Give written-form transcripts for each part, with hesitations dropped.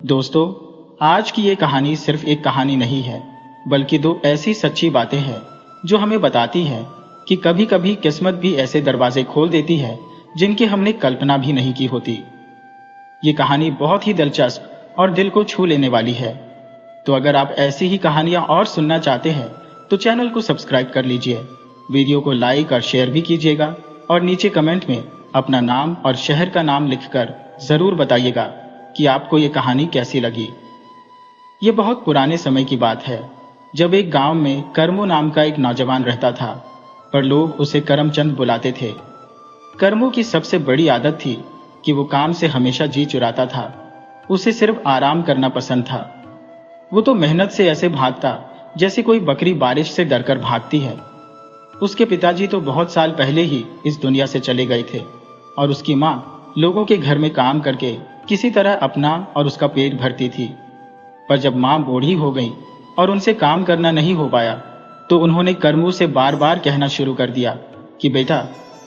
दोस्तों, आज की ये कहानी सिर्फ एक कहानी नहीं है, बल्कि दो ऐसी सच्ची बातें हैं जो हमें बताती हैं कि कभी कभी किस्मत भी ऐसे दरवाजे खोल देती है जिनकी हमने कल्पना भी नहीं की होती। ये कहानी बहुत ही दिलचस्प और दिल को छू लेने वाली है। तो अगर आप ऐसी ही कहानियां और सुनना चाहते हैं तो चैनल को सब्सक्राइब कर लीजिए, वीडियो को लाइक और शेयर भी कीजिएगा और नीचे कमेंट में अपना नाम और शहर का नाम लिखकर जरूर बताइएगा कि आपको ये कहानी कैसी लगी। ये बहुत पुराने समय की बात है, जब एक गांव में करमू नाम का एक नौजवान रहता था, पर लोग उसे करमचंद बुलाते थे। करमू की सबसे बड़ी आदत थी कि वो काम से हमेशा जी चुराता था। उसे सिर्फ आराम करना पसंद था। वो तो मेहनत से ऐसे भागता जैसे कोई बकरी बारिश से डरकर भागती है। उसके पिताजी तो बहुत साल पहले ही इस दुनिया से चले गए थे और उसकी माँ लोगों के घर में काम करके किसी तरह अपना और उसका पेट भरती थी। पर जब माँ बूढ़ी हो गई और उनसे काम करना नहीं हो पाया, तो उन्होंने करमू से बार बार कहना शुरू कर दिया कि बेटा,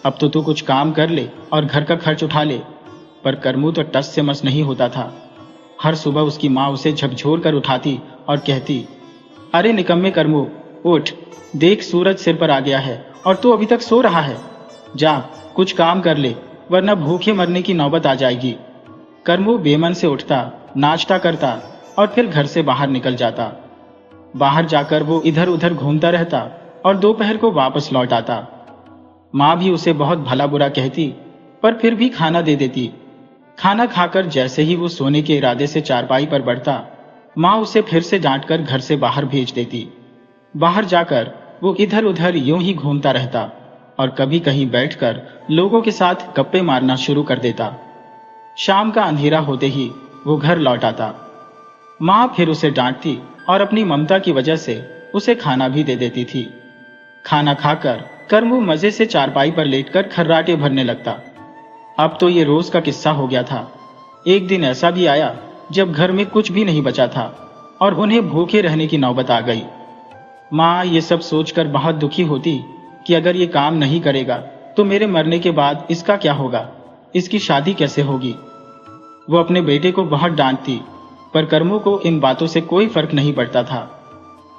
अब तो तू कुछ काम कर ले और घर का खर्च उठा ले। पर करमू तो टस से मस नहीं होता था। हर सुबह उसकी माँ उसे झकझोर कर उठाती और कहती, अरे निकम्मे करमू, उठ, देख सूरज सिर पर आ गया है और तू अभी तक सो रहा है। जा कुछ काम कर ले, वरना भूखे मरने की नौबत आ जाएगी। करमू बेमन से उठता, नाश्ता करता और फिर घर से बाहर निकल जाता। बाहर जाकर वो इधर उधर घूमता रहता और दोपहर को वापस लौट आता। माँ भी उसे बहुत भला बुरा कहती, पर फिर भी खाना दे देती। खाना खाकर जैसे ही वो सोने के इरादे से चारपाई पर बढ़ता, माँ उसे फिर से डांटकर घर से बाहर भेज देती। बाहर जाकर वो इधर उधर यूं ही घूमता रहता और कभी कहीं बैठकर लोगों के साथ गप्पे मारना शुरू कर देता। शाम का अंधेरा होते ही वो घर लौट आता। माँ फिर उसे डांटती और अपनी ममता की वजह से उसे खाना भी दे देती थी। खाना खाकर करमू मजे से चारपाई पर लेटकर खर्राटे भरने लगता। अब तो ये रोज का किस्सा हो गया था। एक दिन ऐसा भी आया जब घर में कुछ भी नहीं बचा था और उन्हें भूखे रहने की नौबत आ गई। माँ ये सब सोचकर बहुत दुखी होती कि अगर ये काम नहीं करेगा तो मेरे मरने के बाद इसका क्या होगा, इसकी शादी कैसे होगी। वो अपने बेटे को बहुत डांटती, पर करमू को इन बातों से कोई फर्क नहीं पड़ता था।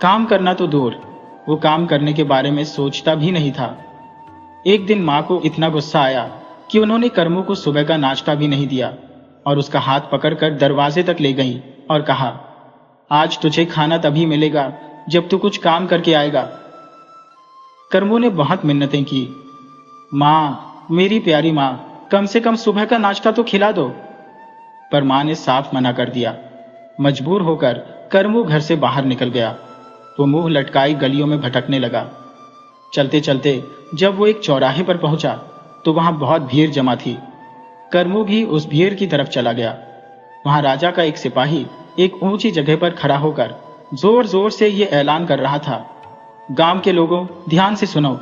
काम करना तो दूर, वो काम करने के बारे में सोचता भी नहीं था। एक दिन माँ को इतना गुस्सा आया कि उन्होंने करमू को सुबह का नाश्ता भी नहीं दिया और उसका हाथ पकड़कर दरवाजे तक ले गई और कहा, आज तुझे खाना तभी मिलेगा जब तू कुछ काम करके आएगा। करमू ने बहुत मिन्नतें की, माँ, मेरी प्यारी माँ, कम से कम सुबह का नाश्ता तो खिला दो। पर माँ ने साफ मना कर दिया। मजबूर होकर करमू घर से बाहर निकल गया। वो मुंह लटकाई गलियों में भटकने लगा। चलते चलते जब वो एक चौराहे पर पहुंचा तो वहां बहुत भीड़ जमा थी। करमू भी उस भीड़ की तरफ चला गया। वहां राजा का एक सिपाही एक ऊंची जगह पर खड़ा होकर जोर जोर से ये ऐलान कर रहा था, गांव के लोगों, ध्यान से सुनो।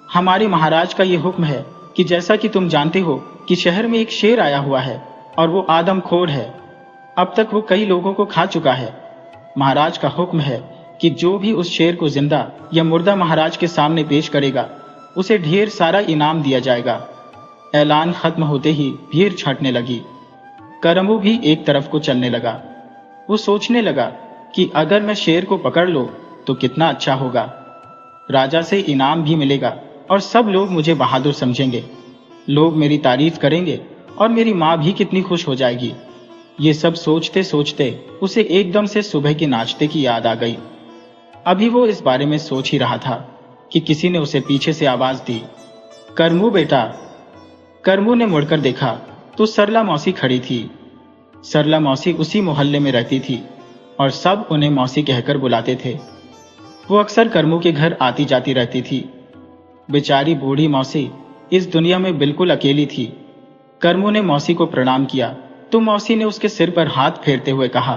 हमारे महाराज का ये हुक्म है कि जैसा कि तुम जानते हो कि शहर में एक शेर आया हुआ है और वो आदमखोर है। अब तक वो कई लोगों को खा चुका है। महाराज का हुक्म है कि जो भी उस शेर को जिंदा या मुर्दा महाराज के सामने पेश करेगा, उसे ढेर सारा इनाम दिया जाएगा। ऐलान खत्म होते ही भीड़ छंटने लगी। करमू भी एक तरफ को चलने लगा। वो सोचने लगा कि अगर मैं शेर को पकड़ लूं तो कितना अच्छा होगा। राजा से इनाम भी मिलेगा और सब लोग मुझे बहादुर समझेंगे। लोग मेरी तारीफ करेंगे और मेरी माँ भी कितनी खुश हो जाएगी। ये सब सोचते सोचते उसे एकदम से सुबह के नाश्ते की याद आ गई। अभी वो इस बारे में सोच ही रहा था कि किसी ने उसे पीछे से आवाज दी, करमू बेटा। करमू ने मुड़कर देखा तो सरला मौसी खड़ी थी। सरला मौसी उसी मोहल्ले में रहती थी और सब उन्हें मौसी कहकर बुलाते थे। वो अक्सर करमू के घर आती जाती रहती थी। बेचारी बूढ़ी मौसी इस दुनिया में बिल्कुल अकेली थी। करमू ने मौसी को प्रणाम किया तो मौसी ने उसके सिर पर हाथ फेरते हुए कहा,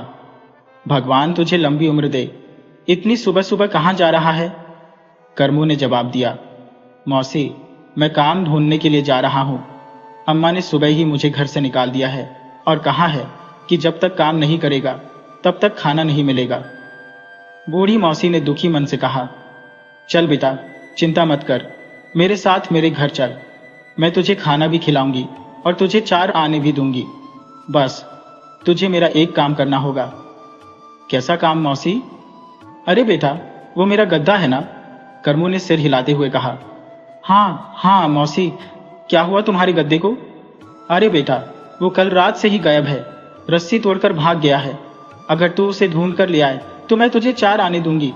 भगवान तुझे लंबी उम्र दे। इतनी सुबह सुबह कहाँ जा रहा है? करमू ने जवाब दिया, मौसी, मैं काम ढूंढने के लिए जा रहा हूँ। अम्मा ने सुबह ही मुझे घर से निकाल दिया है और कहा है कि जब तक काम नहीं करेगा तब तक खाना नहीं मिलेगा। बूढ़ी मौसी ने दुखी मन से कहा, चल बेटा, चिंता मत कर, मेरे साथ मेरे घर चल। मैं तुझे खाना भी खिलाऊंगी और तुझे 4 आने भी दूंगी। बस तुझे मेरा एक काम करना होगा। कैसा काम मौसी? अरे बेटा, वो मेरा गद्दा है ना, करमू ने सिर हिलाते हुए कहा। हाँ हाँ मौसी, क्या हुआ तुम्हारे गद्दे को? अरे बेटा, वो कल रात से ही गायब है, रस्सी तोड़कर भाग गया है। अगर तू उसे ढूंढ कर ले आए तो मैं तुझे 4 आने दूंगी,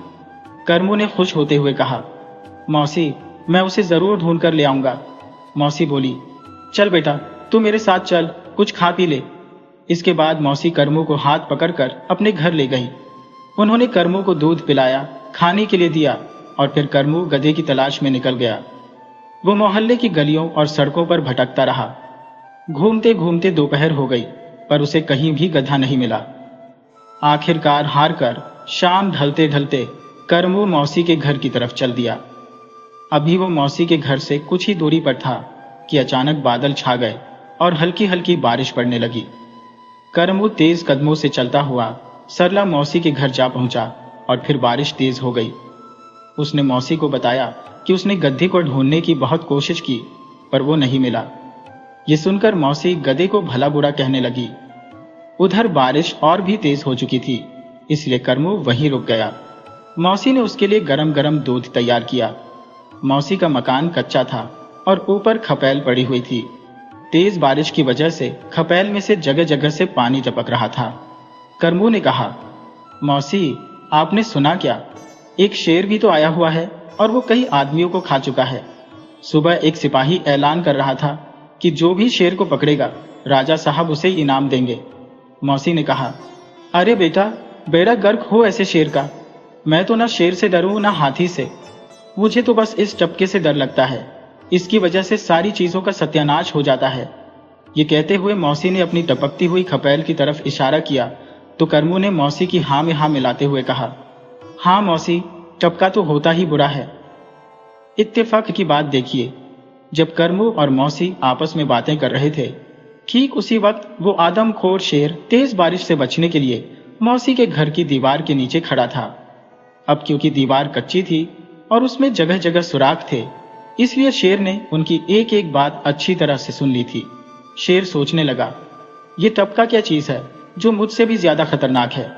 करमू ने खुश होते हुए कहा। मौसी, मैं उसे जरूर ढूंढ कर ले आऊंगा, मौसी बोली। चल बेटा, तू मेरे साथ चल, कुछ खा पी ले। इसके बाद मौसी करमू को हाथ पकड़कर अपने घर ले गई। उन्होंने करमू को दूध पिलाया, खाने के लिए दिया और फिर करमू गधे की तलाश में निकल गया। वो मोहल्ले की गलियों और सड़कों पर भटकता रहा। घूमते घूमते दोपहर हो गई, पर उसे कहीं भी गधा नहीं मिला। आखिरकार हार कर शाम ढलते ढलते करमू मौसी के घर की तरफ चल दिया। अभी वो मौसी के घर से कुछ ही दूरी पर था कि अचानक बादल छा गए और हल्की हल्की बारिश पड़ने लगी। करमू तेज कदमों से चलता हुआ सरला मौसी के घर जा पहुंचा और फिर बारिश तेज हो गई। उसने मौसी को बताया कि उसने गधे को ढूंढने की बहुत कोशिश की, पर वो नहीं मिला। ये सुनकर मौसी गधे को भला बुरा कहने लगी। उधर बारिश और भी तेज हो चुकी थी, इसलिए करमू वहीं रुक गया। मौसी ने उसके लिए गरम गरम दूध तैयार किया। मौसी का मकान कच्चा था और ऊपर खपैल पड़ी हुई थी। तेज बारिश की वजह से खपैल में से जगह जगह से पानी टपक रहा था। करमू ने कहा, मौसी, आपने सुना क्या? एक शेर भी तो आया हुआ है और वो कई आदमियों को खा चुका है। सुबह एक सिपाही ऐलान कर रहा था कि जो भी शेर को पकड़ेगा राजा साहब उसे इनाम देंगे। मौसी ने कहा, अरे बेटा, बेड़ा गर्क हो ऐसे शेर का। मैं तो ना शेर से डरूं ना हाथी से, मुझे तो बस इस टपके से डर लगता है, इसकी वजह से सारी चीजों का सत्यानाश हो जाता है। ये कहते हुए मौसी ने अपनी टपकती हुई खपैल की तरफ इशारा किया तो करमू ने मौसी की हाँ में हाँ मिलाते हुए कहा, हाँ मौसी, टपका तो होता ही बुरा है। इत्तेफाक की बात देखिए, जब करमू और मौसी आपस में बातें कर रहे थे, ठीक उसी वक्त वो आदमखोर शेर तेज बारिश से बचने के लिए मौसी के घर की दीवार के नीचे खड़ा था। अब क्योंकि दीवार कच्ची थी और उसमें जगह जगह सुराख थे, इसलिए शेर ने उनकी एक एक बात अच्छी तरह से सुन ली थी। शेर सोचने लगा, ये टपका क्या चीज है जो मुझसे भी ज्यादा खतरनाक है।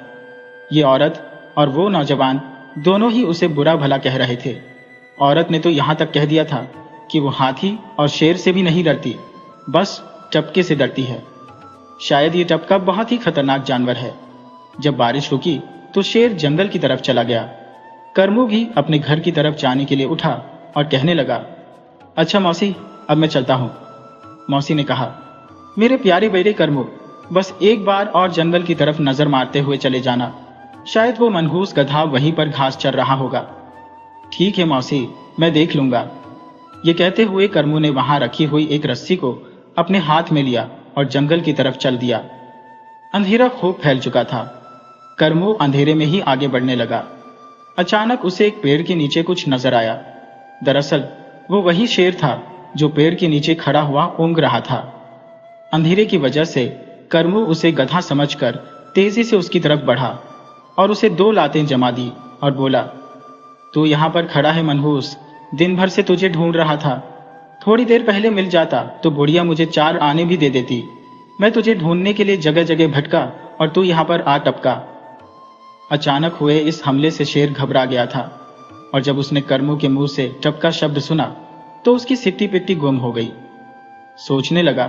ये औरत और वो नौजवान दोनों ही उसे बुरा भला कह रहे थे। औरत ने तो यहां तक कह दिया था कि वो हाथी और शेर से भी नहीं डरती, बस टपके से डरती है। शायद ये टपका बहुत ही खतरनाक जानवर है। जब बारिश रुकी तो शेर जंगल की तरफ चला गया। करमू भी अपने घर की तरफ जाने के लिए उठा और कहने लगा, अच्छा मौसी, अब मैं चलता हूं। मौसी ने कहा, मेरे प्यारे बेटे करमू, बस एक बार और जंगल की तरफ नजर मारते हुए चले जाना, शायद वो मनहूस गधा वहीं पर घास चर रहा होगा। ठीक है मौसी, मैं देख लूंगा। ये कहते हुए करमू ने वहां रखी हुई एक रस्सी को अपने हाथ में लिया और जंगल की तरफ चल दिया। अंधेरा खूब फैल चुका था। करमू अंधेरे में ही आगे बढ़ने लगा। अचानक उसे एक पेड़ के नीचे कुछ नजर आया। दरअसल वो वही शेर था जो पेड़ के नीचे खड़ा हुआ ऊँघ रहा था। अंधेरे की वजह से करमू उसे गधा समझकर तेजी से उसकी तरफ बढ़ा और उसे 2 लातें जमा दी और बोला, तू यहाँ पर खड़ा है मनहूस, दिन भर से तुझे ढूंढ रहा था। थोड़ी देर पहले मिल जाता तो बुढ़िया मुझे 4 आने भी दे देती। मैं तुझे ढूंढने के लिए जगह जगह भटका और तू यहाँ पर आ टपका। अचानक हुए इस हमले से शेर घबरा गया था और जब उसने करमू के मुंह से टपका शब्द सुना तो उसकी सिट्टी पिट्टी गुम हो गई। सोचने लगा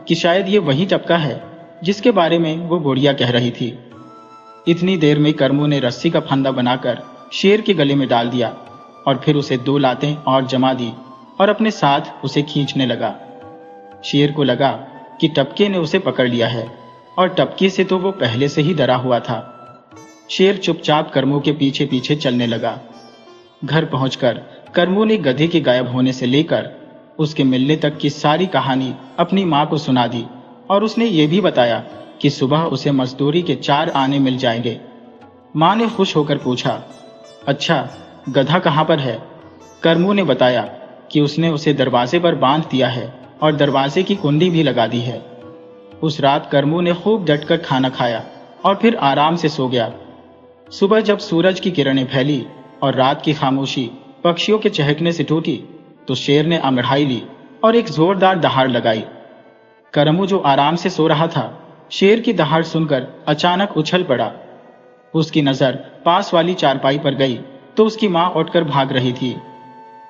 कि शायद ये वही टपका है जिसके बारे में वो बुढ़िया कह रही थी। इतनी देर में करमू ने रस्सी का फंदा बनाकर शेर के गले में डाल दिया और फिर उसे 2 लातें और जमा दी और अपने साथ उसे खींचने लगा। शेर को लगा कि टपके ने उसे पकड़ लिया है और टपके से तो वो पहले से ही डरा हुआ था। शेर चुपचाप करमू के पीछे पीछे चलने लगा। घर पहुंचकर करमू ने गधे के गायब होने से लेकर उसके मिलने तक की सारी कहानी अपनी मां को सुना दी और उसने ये भी बताया कि सुबह उसे मजदूरी के 4 आने मिल जाएंगे। मां ने खुश होकर पूछा, अच्छा गधा कहां पर है? करमू ने बताया कि उसने उसे दरवाजे पर बांध दिया है और दरवाजे की कुंडी भी लगा दी है। उस रात करमू ने खूब डटकर खाना खाया और फिर आराम से सो गया। सुबह जब सूरज की किरणें फैली और रात की खामोशी पक्षियों के चहकने से टूटी तो शेर ने अंगड़ाई ली और एक जोरदार दहाड़ लगाई। करमू जो आराम से सो रहा था, शेर की दहाड़ सुनकर अचानक उछल पड़ा। उसकी नजर पास वाली चारपाई पर गई तो उसकी मां उठकर भाग रही थी।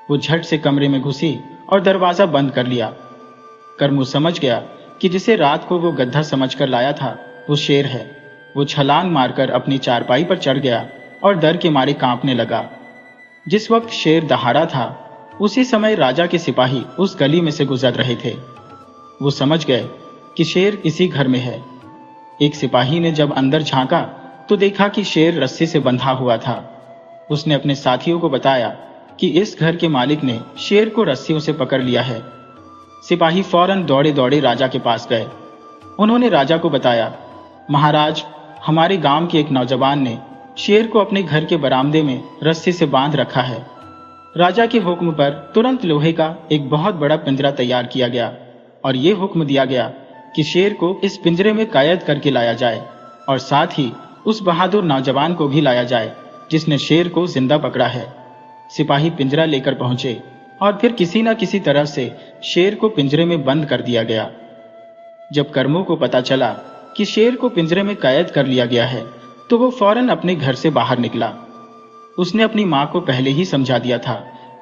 वो झट से कमरे में घुसी और दरवाजा बंद कर लिया। करमू समझ गया कि जिसे रात को वो गड्ढा समझकर लाया था वो शेर है। वो छलांग मारकर अपनी चारपाई पर चढ़ गया और डर के मारे कांपने लगा। जिस वक्त शेर दहाड़ा था उसी समय राजा के सिपाही उस गली में से गुजर रहे थे। वो समझ गए कि शेर इसी घर में है। एक सिपाही ने जब अंदर झांका तो देखा कि शेर रस्सी से बंधा हुआ था। उसने अपने साथियों को बताया कि इस घर के मालिक ने शेर को रस्सियों से पकड़ लिया है। सिपाही फौरन दौड़े दौड़े राजा के पास गए। उन्होंने राजा को बताया, महाराज, हमारे गांव के एक नौजवान ने शेर को अपने घर के बरामदे में रस्सी से बांध रखा है। राजा के हुक्म पर तुरंत लोहे का एक बहुत बड़ा पिंजरा तैयार किया गया और ये हुक्म दिया गया कि शेर को इस पिंजरे में कैद करके लाया जाए और साथ ही उस बहादुर नौजवान को भी लाया जाए जिसने शेर को जिंदा पकड़ा है। सिपाही पिंजरा लेकर पहुंचे और फिर किसी न किसी तरह से शेर को पिंजरे में बंद कर दिया गया। जब करमू को पता चला कि शेर को पिंजरे में कैद कर लिया गया है तो वो फौरन अपने घर से बाहर निकला। उसने अपनी मां को पहले ही समझा दिया था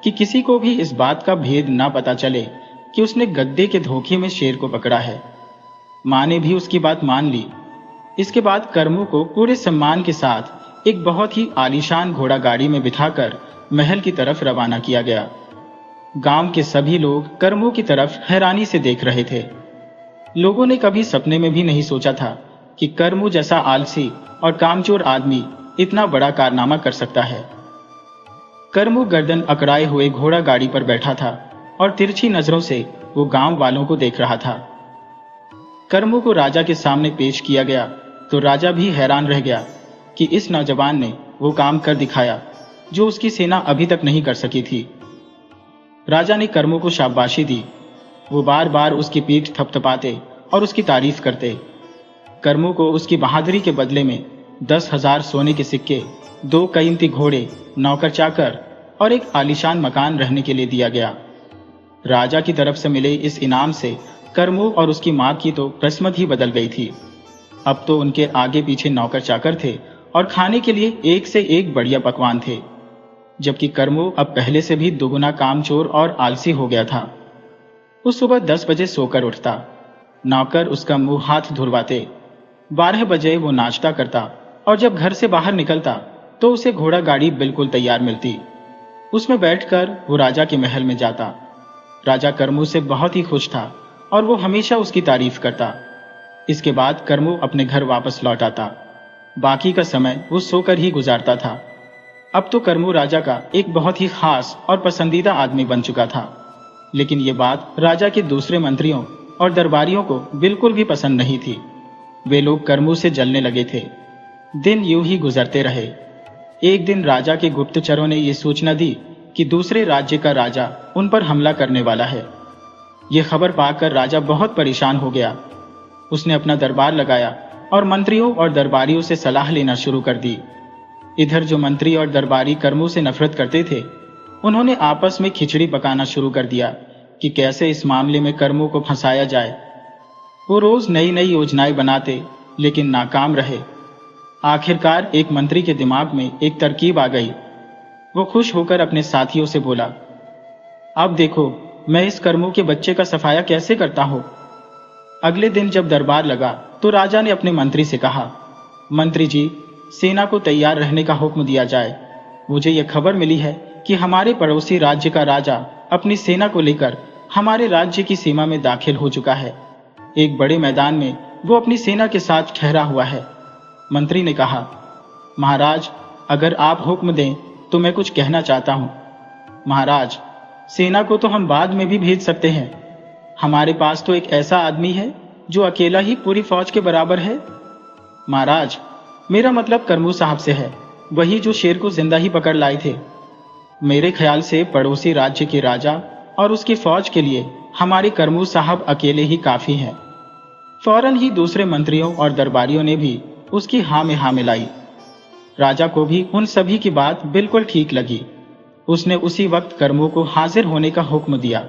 कि किसी को भी इस बात का भेद ना पता चले कि उसने गद्दे के धोखे में शेर को पकड़ा है। मां ने भी उसकी बात मान ली। इसके बाद करमू को पूरे सम्मान के साथ एक बहुत ही आलीशान घोड़ा गाड़ी में बिठाकर महल की तरफ रवाना किया गया। गांव के सभी लोग करमू की तरफ हैरानी से देख रहे थे। लोगों ने कभी सपने में भी नहीं सोचा था कि करमू जैसा आलसी और कामचोर आदमी इतना बड़ा कारनामा कर सकता है। करमू गर्दन अकड़ाए हुए घोड़ा गाड़ी पर बैठा था और तिरछी नजरों से वो गांव वालों को देख रहा था। करमू को राजा के सामने पेश किया गया तो राजा भी हैरान रह गया कि इस नौजवान ने वो काम कर दिखाया जो उसकी सेना अभी तक नहीं कर सकी थी। राजा ने करमू को शाबाशी दी। वो बार बार उसकी पीठ थपथपाते और उसकी तारीफ करते। करमू को उसकी बहादुरी के बदले में 10,000 सोने के सिक्के, 2 कीमती घोड़े, नौकर चाकर और एक आलीशान मकान रहने के लिए दिया गया। राजा की तरफ से मिले इस इनाम से करमू और उसकी मां की तो किस्मत ही बदल गई थी। अब तो उनके आगे पीछे नौकर चाकर थे और खाने के लिए एक से एक बढ़िया पकवान थे, जबकि करमू अब पहले से भी दुगुना कामचोर और आलसी हो गया था। वो सुबह 10 बजे सोकर उठता, नौकर उसका मुंह हाथ धुलवाते। 12 बजे वो नाश्ता करता और जब घर से बाहर निकलता तो उसे घोड़ा गाड़ी बिल्कुल तैयार मिलती। उसमें बैठकर वो राजा के महल में जाता। राजा करमू से बहुत ही खुश था और वो हमेशा उसकी तारीफ करता। इसके बाद करमू अपने घर वापस लौट आता। बाकी का समय वो सोकर ही गुजारता था। अब तो करमू राजा का एक बहुत ही खास और पसंदीदा आदमी बन चुका था। लेकिन ये बात राजा के दूसरे मंत्रियों और दरबारियों को बिल्कुल भी पसंद नहीं थी। वे लोग करमू से जलने लगे थे। दिन यूं ही गुजरते रहे। एक दिन राजा के गुप्तचरों ने यह सूचना दी कि दूसरे राज्य का राजा उन पर हमला करने वाला है। यह खबर पाकर राजा बहुत परेशान हो गया। उसने अपना दरबार लगाया और मंत्रियों और दरबारियों से सलाह लेना शुरू कर दी। इधर जो मंत्री और दरबारी करमू से नफरत करते थे, उन्होंने आपस में खिचड़ी पकाना शुरू कर दिया कि कैसे इस मामले में करमू को फंसाया जाए। वो रोज नई नई योजनाएं बनाते लेकिन नाकाम रहे। आखिरकार एक मंत्री के दिमाग में एक तरकीब आ गई। वो खुश होकर अपने साथियों से बोला, अब देखो मैं इस करमू के बच्चे का सफाया कैसे करता हूं। अगले दिन जब दरबार लगा तो राजा ने अपने मंत्री से कहा, मंत्री जी, सेना को तैयार रहने का हुक्म दिया जाए। मुझे यह खबर मिली है कि हमारे पड़ोसी राज्य का राजा अपनी सेना को लेकर हमारे राज्य की सीमा में दाखिल हो चुका है। एक बड़े मैदान में वो अपनी सेना के साथ ठहरा हुआ है। मंत्री ने कहा, महाराज, अगर आप हुक्म दें तो मैं कुछ कहना चाहता हूं। महाराज, सेना को तो हम बाद में भी भेज सकते हैं। हमारे पास तो एक ऐसा आदमी है जो अकेला ही पूरी फौज के बराबर है। महाराज, मेरा मतलब करमू साहब से है, वही जो शेर को जिंदा ही पकड़ लाए थे। मेरे ख्याल से पड़ोसी राज्य के राजा और उसकी फौज के लिए हमारे करमू साहब अकेले ही काफी हैं। फौरन ही दूसरे मंत्रियों और दरबारियों ने भी उसकी हाँ में हाँ मिलाई। राजा को भी उन सभी की बात बिल्कुल ठीक लगी। उसने उसी वक्त करमू को हाजिर होने का हुक्म दिया।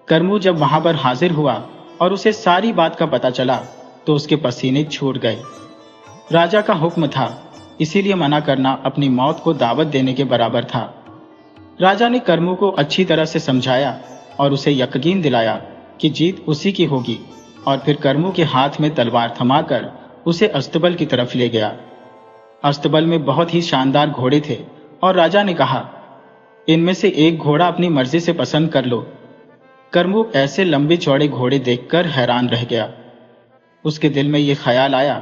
करमू जब वहां पर हाजिर हुआ और उसे सारी बात का पता चला तो उसके पसीने छूट गए। राजा का हुक्म था, इसीलिए मना करना अपनी मौत को दावत देने के बराबर था। राजा ने कर्मू को अच्छी तरह से समझाया और उसे यकीन दिलाया कि जीत उसी की होगी, और फिर कर्मू के हाथ में तलवार थमाकर उसे अस्तबल की तरफ ले गया। अस्तबल में बहुत ही शानदार घोड़े थे और राजा ने कहा, इनमें से एक घोड़ा अपनी मर्जी से पसंद कर लो। कर्मू ऐसे लंबे चौड़े घोड़े देखकर हैरान रह गया। उसके दिल में यह ख्याल आया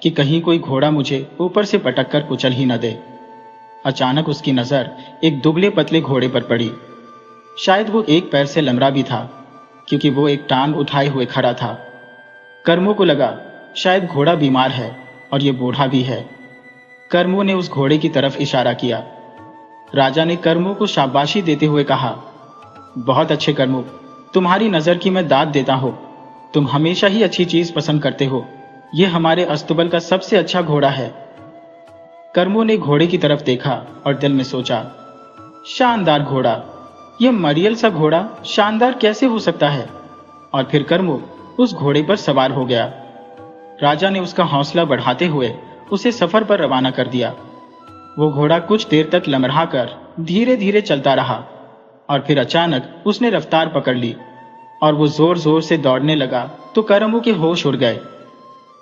कि कहीं कोई घोड़ा मुझे ऊपर से पटक कर कुचल ही न दे। अचानक उसकी नजर एक दुबले पतले घोड़े पर पड़ी। शायद वो एक पैर से लंगड़ा भी था, क्योंकि वो एक टांग उठाए हुए खड़ा था। कर्मू को लगा शायद घोड़ा बीमार है और ये बूढ़ा भी है। कर्मू ने उस घोड़े की तरफ इशारा किया। राजा ने कर्मू को शाबाशी देते हुए कहा, बहुत अच्छे कर्मू, तुम्हारी नजर की मैं दाद देता हूं। तुम हमेशा ही अच्छी चीज पसंद करते हो। यह हमारे अस्तबल का सबसे अच्छा घोड़ा है। कर्मू ने घोड़े की तरफ देखा और दिल में सोचा, शानदार घोड़ा, यह मरियल सा घोड़ा शानदार कैसे हो सकता है। और फिर कर्मू उस घोड़े पर सवार हो गया। राजा ने उसका हौसला बढ़ाते हुए उसे सफर पर रवाना कर दिया। वो घोड़ा कुछ देर तक लमरहा कर धीरे धीरे चलता रहा और फिर अचानक उसने रफ्तार पकड़ ली और वो जोर जोर से दौड़ने लगा तो कर्मू के होश उड़ गए।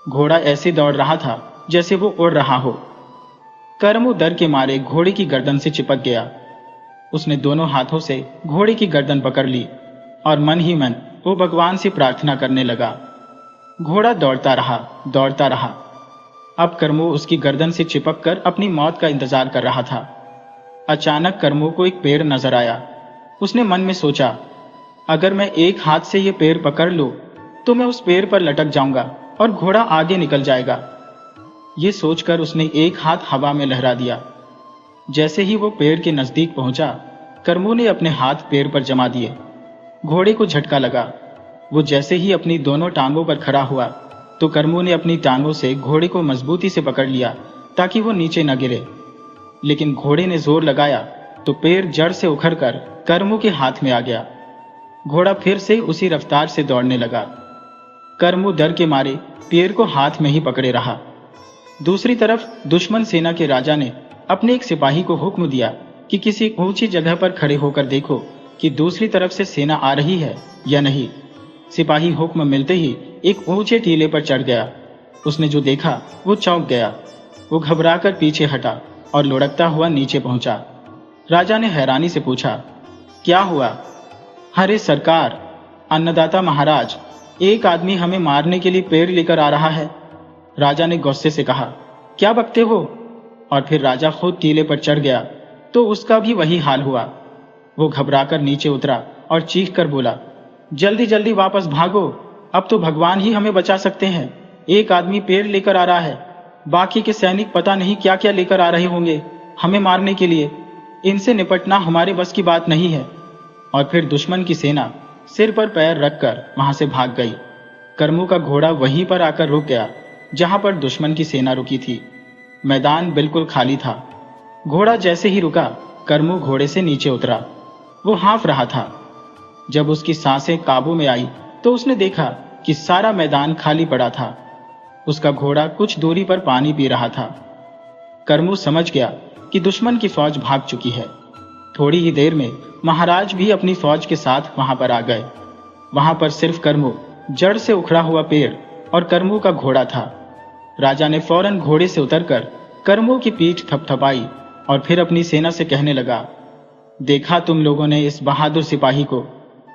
घोड़ा ऐसे दौड़ रहा था जैसे वो उड़ रहा हो। कर्मू डर के मारे घोड़े की गर्दन से चिपक गया। उसने दोनों हाथों से घोड़े की गर्दन पकड़ ली और मन ही मन वो भगवान से प्रार्थना करने लगा। घोड़ा दौड़ता रहा। अब कर्मू उसकी गर्दन से चिपककर अपनी मौत का इंतजार कर रहा था। अचानक कर्मू को एक पेड़ नजर आया। उसने मन में सोचा, अगर मैं एक हाथ से ये पेड़ पकड़ लूं तो मैं उस पेड़ पर लटक जाऊंगा और घोड़ा आगे निकल जाएगा। ये सोचकर उसने एक हाथ हवा में लहरा दिया। जैसे ही वो पेड़ के नजदीक पहुंचा, कर्मू ने अपने हाथ पेड़ पर जमा दिए। घोड़े को झटका लगा। वो जैसे ही अपनी दोनों टांगों पर खड़ा हुआ तो कर्मू ने अपनी टांगों से घोड़े को मजबूती से पकड़ लिया ताकि वो नीचे न गिरे। लेकिन घोड़े ने जोर लगाया तो पेड़ जड़ से उखड़कर कर्मू के हाथ में आ गया। घोड़ा फिर से उसी रफ्तार से दौड़ने लगा। कर्मू डर के मारे पेड़ को हाथ में ही पकड़े रहा। दूसरी तरफ दुश्मन सेना के राजा ने अपने एक सिपाही को हुक्म दिया कि किसी ऊंची जगह पर खड़े होकर देखो कि दूसरी तरफ से सेना आ रही है या नहीं। सिपाही हुक्म मिलते ही एक ऊंचे टीले पर चढ़ गया। उसने जो देखा वो चौंक गया। वो घबराकर पीछे हटा और लुढ़कता हुआ नीचे पहुंचा। राजा ने हैरानी से पूछा, क्या हुआ? अरे सरकार, अन्नदाता महाराज, एक आदमी हमें मारने के लिए पेड़ लेकर आ रहा है। राजा ने गुस्से से कहा, क्या बकते हो? और फिर राजा खुद टीले पर चढ़ गया तो उसका भी वही हाल हुआ। वो घबराकर नीचे उतरा और चीख कर बोला, जल्दी जल्दी वापस भागो, अब तो भगवान ही हमें बचा सकते हैं। एक आदमी पेड़ लेकर आ रहा है, बाकी के सैनिक पता नहीं क्या क्या लेकर आ रहे होंगे हमें मारने के लिए। इनसे निपटना हमारे बस की बात नहीं है। और फिर दुश्मन की सेना सिर पर पैर रखकर वहां से भाग गई। कर्मू का घोड़ा वहीं पर आकर रुक गया जहां पर दुश्मन की सेना रुकी थी। मैदान बिल्कुल खाली था। घोड़ा जैसे ही रुका, कर्मू घोड़े से नीचे उतरा। वो हाँफ रहा था। जब उसकी सांसें काबू में आई तो उसने देखा कि सारा मैदान खाली पड़ा था। उसका घोड़ा कुछ दूरी पर पानी पी रहा था। कर्मू समझ गया कि दुश्मन की फौज भाग चुकी है। थोड़ी ही देर में महाराज भी अपनी फौज के साथ वहां पर आ गए। वहां पर सिर्फ कर्मू, जड़ से उखड़ा हुआ पेड़ और कर्मू का घोड़ा था। राजा ने फौरन घोड़े से उतरकर कर्मू की पीठ थपथपाई और फिर अपनी सेना से कहने लगा, देखा तुम लोगों ने इस बहादुर सिपाही को?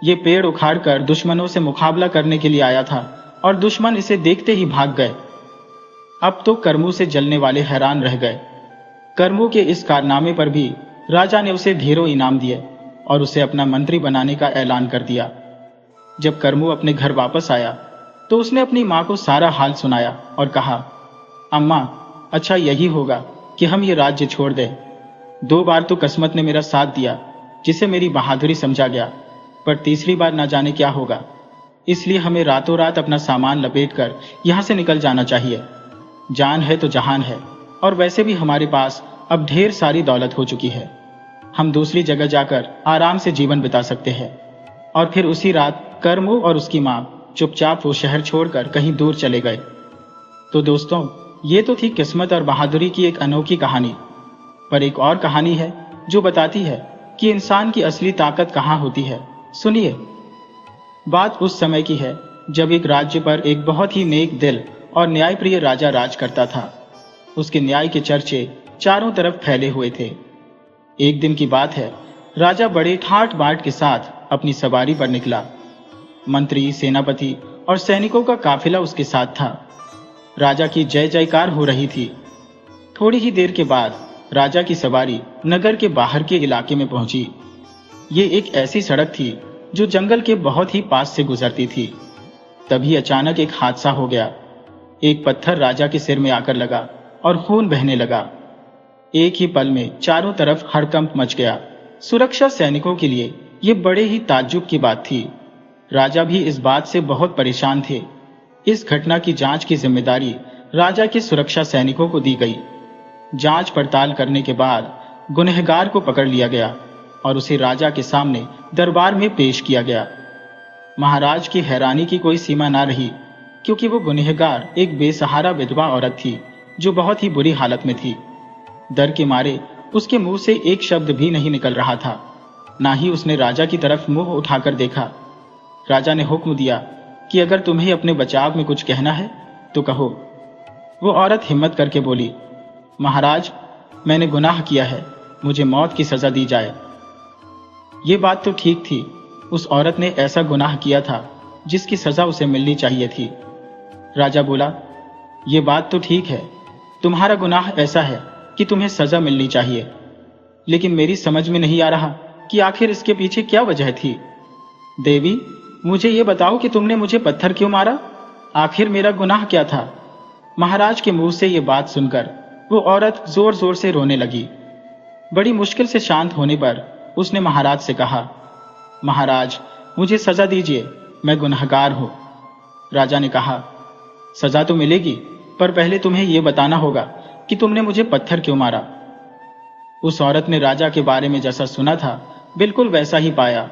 ये पेड़ उखाड़कर दुश्मनों से मुकाबला करने के लिए आया था और दुश्मन इसे देखते ही भाग गए। अब तो कर्मू से जलने वाले हैरान रह गए। कर्मू के इस कारनामे पर भी राजा ने उसे ढेरों इनाम दिए और उसे अपना मंत्री बनाने का ऐलान कर दिया। जब कर्मू अपने घर वापस आया तो उसने अपनी माँ को सारा हाल सुनाया और कहा, अम्मा, अच्छा यही होगा कि हम ये राज्य छोड़ दें। 2 बार तो किस्मत ने मेरा साथ दिया जिसे मेरी बहादुरी समझा गया, पर तीसरी बार ना जाने क्या होगा। इसलिए हमें रातों रात अपना सामान लपेटकर यहाँ से निकल जाना चाहिए। जान है तो जहान है, और वैसे भी हमारे पास अब ढेर सारी दौलत हो चुकी है। हम दूसरी जगह जाकर आराम से जीवन बिता सकते हैं। और फिर उसी रात कर्मू और उसकी माँ चुपचाप वो शहर छोड़कर कहीं दूर चले गए। तो दोस्तों, ये तो थी किस्मत और बहादुरी की एक अनोखी कहानी। पर एक और कहानी है जो बताती है कि इंसान की असली ताकत कहाँ होती है। सुनिए। बात उस समय की है जब एक राज्य पर एक बहुत ही नेक दिल और न्यायप्रिय राजा राज करता था। उसके न्याय के चर्चे चारों तरफ फैले हुए थे। एक दिन की बात है, राजा बड़े ठाट बाट के साथ अपनी सवारी पर निकला। मंत्री, सेनापति और सैनिकों का काफिला उसके साथ था। राजा की जय जयकार हो रही थी। थोड़ी ही देर के बाद राजा की सवारी नगर के बाहर के इलाके में पहुंची। ये एक ऐसी सड़क थी जो जंगल के बहुत ही पास से गुजरती थी। तभी अचानक एक हादसा हो गया। एक पत्थर राजा के सिर में आकर लगा और खून बहने लगा। एक ही पल में चारों तरफ हड़कंप मच गया। सुरक्षा सैनिकों के लिए ये बड़े ही ताज्जुब की बात थी। राजा भी इस बात से बहुत परेशान थे। इस घटना की जांच की जिम्मेदारी राजा के सुरक्षा सैनिकों को दी गई। जांच पड़ताल करने के बाद गुनहगार को पकड़ लिया गया और उसे राजा के सामने दरबार में पेश किया गया। महाराज की हैरानी की कोई सीमा ना रही, क्योंकि वो गुनहगार एक बेसहारा विधवा औरत थी जो बहुत ही बुरी हालत में थी। डर के मारे उसके मुंह से एक शब्द भी नहीं निकल रहा था, ना ही उसने राजा की तरफ मुंह उठाकर देखा। राजा ने हुक्म दिया कि अगर तुम्हें अपने बचाव में कुछ कहना है तो कहो। वो औरत हिम्मत करके बोली, महाराज, मैंने गुनाह किया है, मुझे मौत की सजा दी जाए। ये बात तो ठीक थी। उस औरत ने ऐसा गुनाह किया था जिसकी सजा उसे मिलनी चाहिए थी। राजा बोला, ये बात तो ठीक है, तुम्हारा गुनाह ऐसा है कि तुम्हें सजा मिलनी चाहिए, लेकिन मेरी समझ में नहीं आ रहा कि आखिर इसके पीछे क्या वजह थी। देवी, मुझे ये बताओ कि तुमने मुझे पत्थर क्यों मारा? आखिर मेरा गुनाह क्या था? महाराज के मुंह से ये बात सुनकर वो औरत जोर जोर से रोने लगी। बड़ी मुश्किल से शांत होने पर उसने महाराज से कहा, महाराज, मुझे सजा दीजिए, मैं गुनहगार हूं। राजा ने कहा, सजा तो मिलेगी, पर पहले तुम्हें यह बताना होगा कि तुमने मुझे पत्थर क्यों मारा। उस औरत ने राजा के बारे में जैसा सुना था बिल्कुल वैसा ही पाया।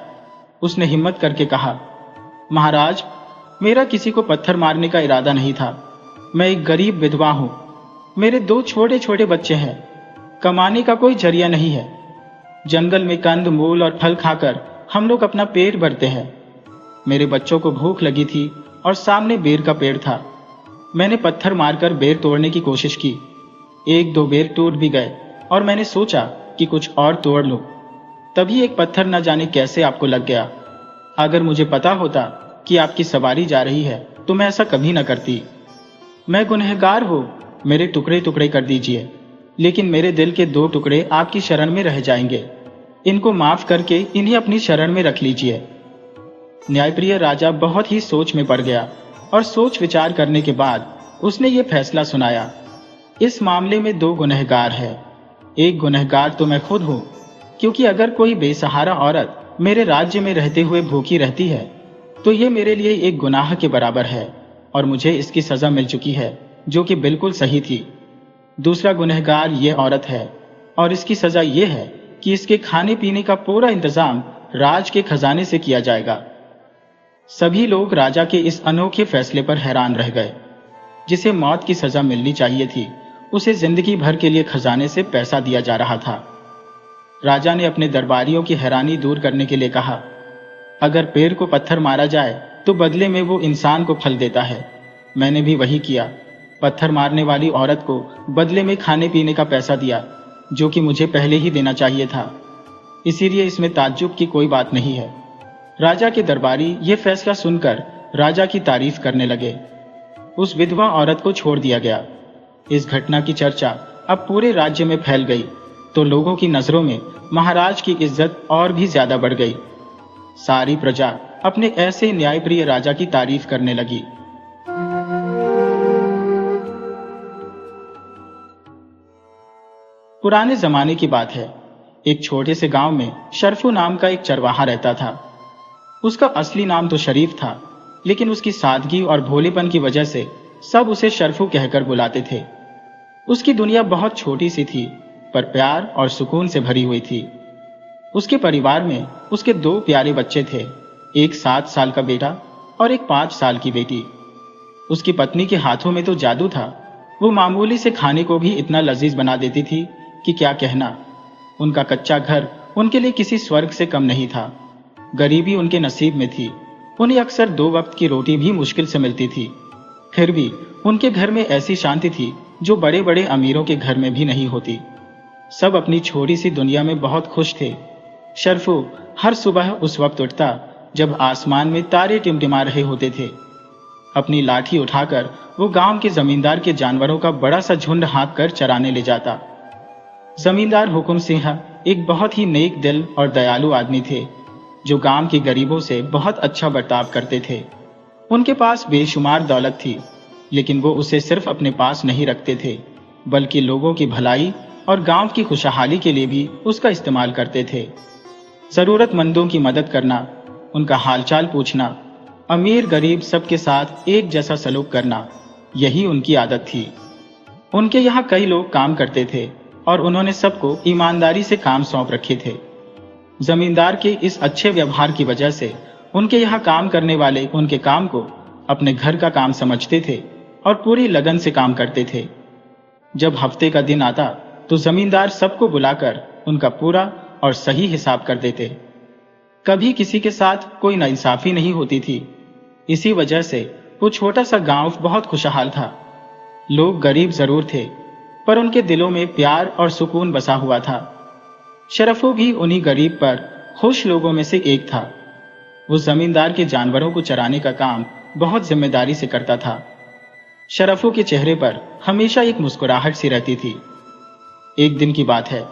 उसने हिम्मत करके कहा, महाराज, मेरा किसी को पत्थर मारने का इरादा नहीं था। मैं एक गरीब विधवा हूं। मेरे 2 छोटे छोटे बच्चे हैं। कमाने का कोई जरिया नहीं है। जंगल में कंद मूल और फल खाकर हम लोग अपना पेट भरते हैं। मेरे बच्चों को भूख लगी थी और सामने बेर का पेड़ था। मैंने पत्थर मारकर बेर तोड़ने की कोशिश की। 1-2 बेर टूट भी गए और मैंने सोचा कि कुछ और तोड़ लूं। तभी एक पत्थर न जाने कैसे आपको लग गया। अगर मुझे पता होता कि आपकी सवारी जा रही है तो मैं ऐसा कभी न करती। मैं गुनहगार हूं, मेरे टुकड़े टुकड़े कर दीजिए, लेकिन मेरे दिल के 2 टुकड़े आपकी शरण में रह जाएंगे। इनको माफ करके इन्हें अपनी शरण में रख लीजिए। न्यायप्रिय राजा बहुत ही सोच में पड़ गया और सोच विचार करने के बाद उसने ये फैसला सुनाया, इस मामले में 2 गुनहगार हैं। एक गुनहगार तो मैं खुद हूं, क्योंकि अगर कोई बेसहारा औरत मेरे राज्य में रहते हुए भूखी रहती है तो ये मेरे लिए एक गुनाह के बराबर है और मुझे इसकी सजा मिल चुकी है, जो कि बिल्कुल सही थी। दूसरा गुनहगार ये औरत है और इसकी सजा ये है कि इसके खाने पीने का पूरा इंतजाम राज के खजाने से किया जाएगा। सभी लोग राजा के इस अनोखे फैसले पर हैरान रह गए। जिसे मौत की सजा मिलनी चाहिए थी, उसे जिंदगी भर के लिए खजाने से पैसा दिया जा रहा था। राजा ने अपने दरबारियों की हैरानी दूर करने के लिए कहा, अगर पेड़ को पत्थर मारा जाए तो बदले में वो इंसान को फल देता है। मैंने भी वही किया। पत्थर मारने वाली औरत को बदले में खाने पीने का पैसा दिया, जो कि मुझे पहले ही देना चाहिए था। इसीलिए इसमें ताज्जुब की कोई बात नहीं है। राजा के दरबारी ये फैसला सुनकर राजा की तारीफ करने लगे। उस विधवा औरत को छोड़ दिया गया। इस घटना की चर्चा अब पूरे राज्य में फैल गई तो लोगों की नजरों में महाराज की इज्जत और भी ज्यादा बढ़ गई। सारी प्रजा अपने ऐसे न्यायप्रिय राजा की तारीफ करने लगी। पुराने जमाने की बात है। एक छोटे से गांव में शरफू नाम का एक चरवाहा रहता था। उसका असली नाम तो शरीफ था, लेकिन उसकी सादगी और भोलेपन की वजह से सब उसे शरफू कहकर बुलाते थे। उसकी दुनिया बहुत छोटी सी थी, पर प्यार और सुकून से भरी हुई थी। उसके परिवार में उसके 2 प्यारे बच्चे थे, एक 7 साल का बेटा और एक 5 साल की बेटी। उसकी पत्नी के हाथों में तो जादू था। वो मामूली से खाने को भी इतना लजीज बना देती थी कि क्या कहना। उनका कच्चा घर उनके लिए किसी स्वर्ग से कम नहीं था। गरीबी उनके नसीब में थी। उन्हें अक्सर 2 वक्त की रोटी भी मुश्किल से मिलती थी। फिर भी उनके घर में ऐसी शांति थी जो बड़े बड़े अमीरों के घर में भी नहीं होती। सब अपनी छोटी सी दुनिया में बहुत खुश थे। शरफू हर सुबह उस वक्त उठता जब आसमान में तारे टिमटिमा रहे होते थे। अपनी लाठी उठाकर वो गांव के जमींदार के जानवरों का बड़ा सा झुंड हाँक कर चराने ले जाता। जमींदार हुकुम सिंह एक बहुत ही नेक दिल और दयालु आदमी थे, जो गांव के गरीबों से बहुत अच्छा बर्ताव करते थे। उनके पास बेशुमार दौलत थी, लेकिन वो उसे सिर्फ अपने पास नहीं रखते थे, बल्कि लोगों की भलाई और गांव की खुशहाली के लिए भी उसका इस्तेमाल करते थे। जरूरतमंदों की मदद करना, उनका हालचाल पूछना, अमीर गरीब सबके साथ एक जैसा सलूक करना, यही उनकी आदत थी। उनके यहाँ कई लोग काम करते थे और उन्होंने सबको ईमानदारी से काम सौंप रखे थे। जमींदार के इस अच्छे व्यवहार की वजह से उनके यहाँ काम करने वाले उनके काम को अपने घर का काम समझते थे और पूरी लगन से काम करते थे। जब हफ्ते का दिन आता तो जमींदार सबको बुलाकर उनका पूरा और सही हिसाब कर देते। कभी किसी के साथ कोई नाइंसाफी नहीं होती थी। इसी वजह से वो छोटा सा गांव बहुत खुशहाल था। लोग गरीब जरूर थे, पर उनके दिलों में प्यार और सुकून बसा हुआ था। शरफू भी उन्हीं गरीब पर खुश लोगों में से एक था। वो जमींदार के जानवरों को चराने का काम बहुत जिम्मेदारी से करता था। शरफू के चेहरे पर हमेशा एक मुस्कुराहट सी रहती थी। एक दिन की बात है,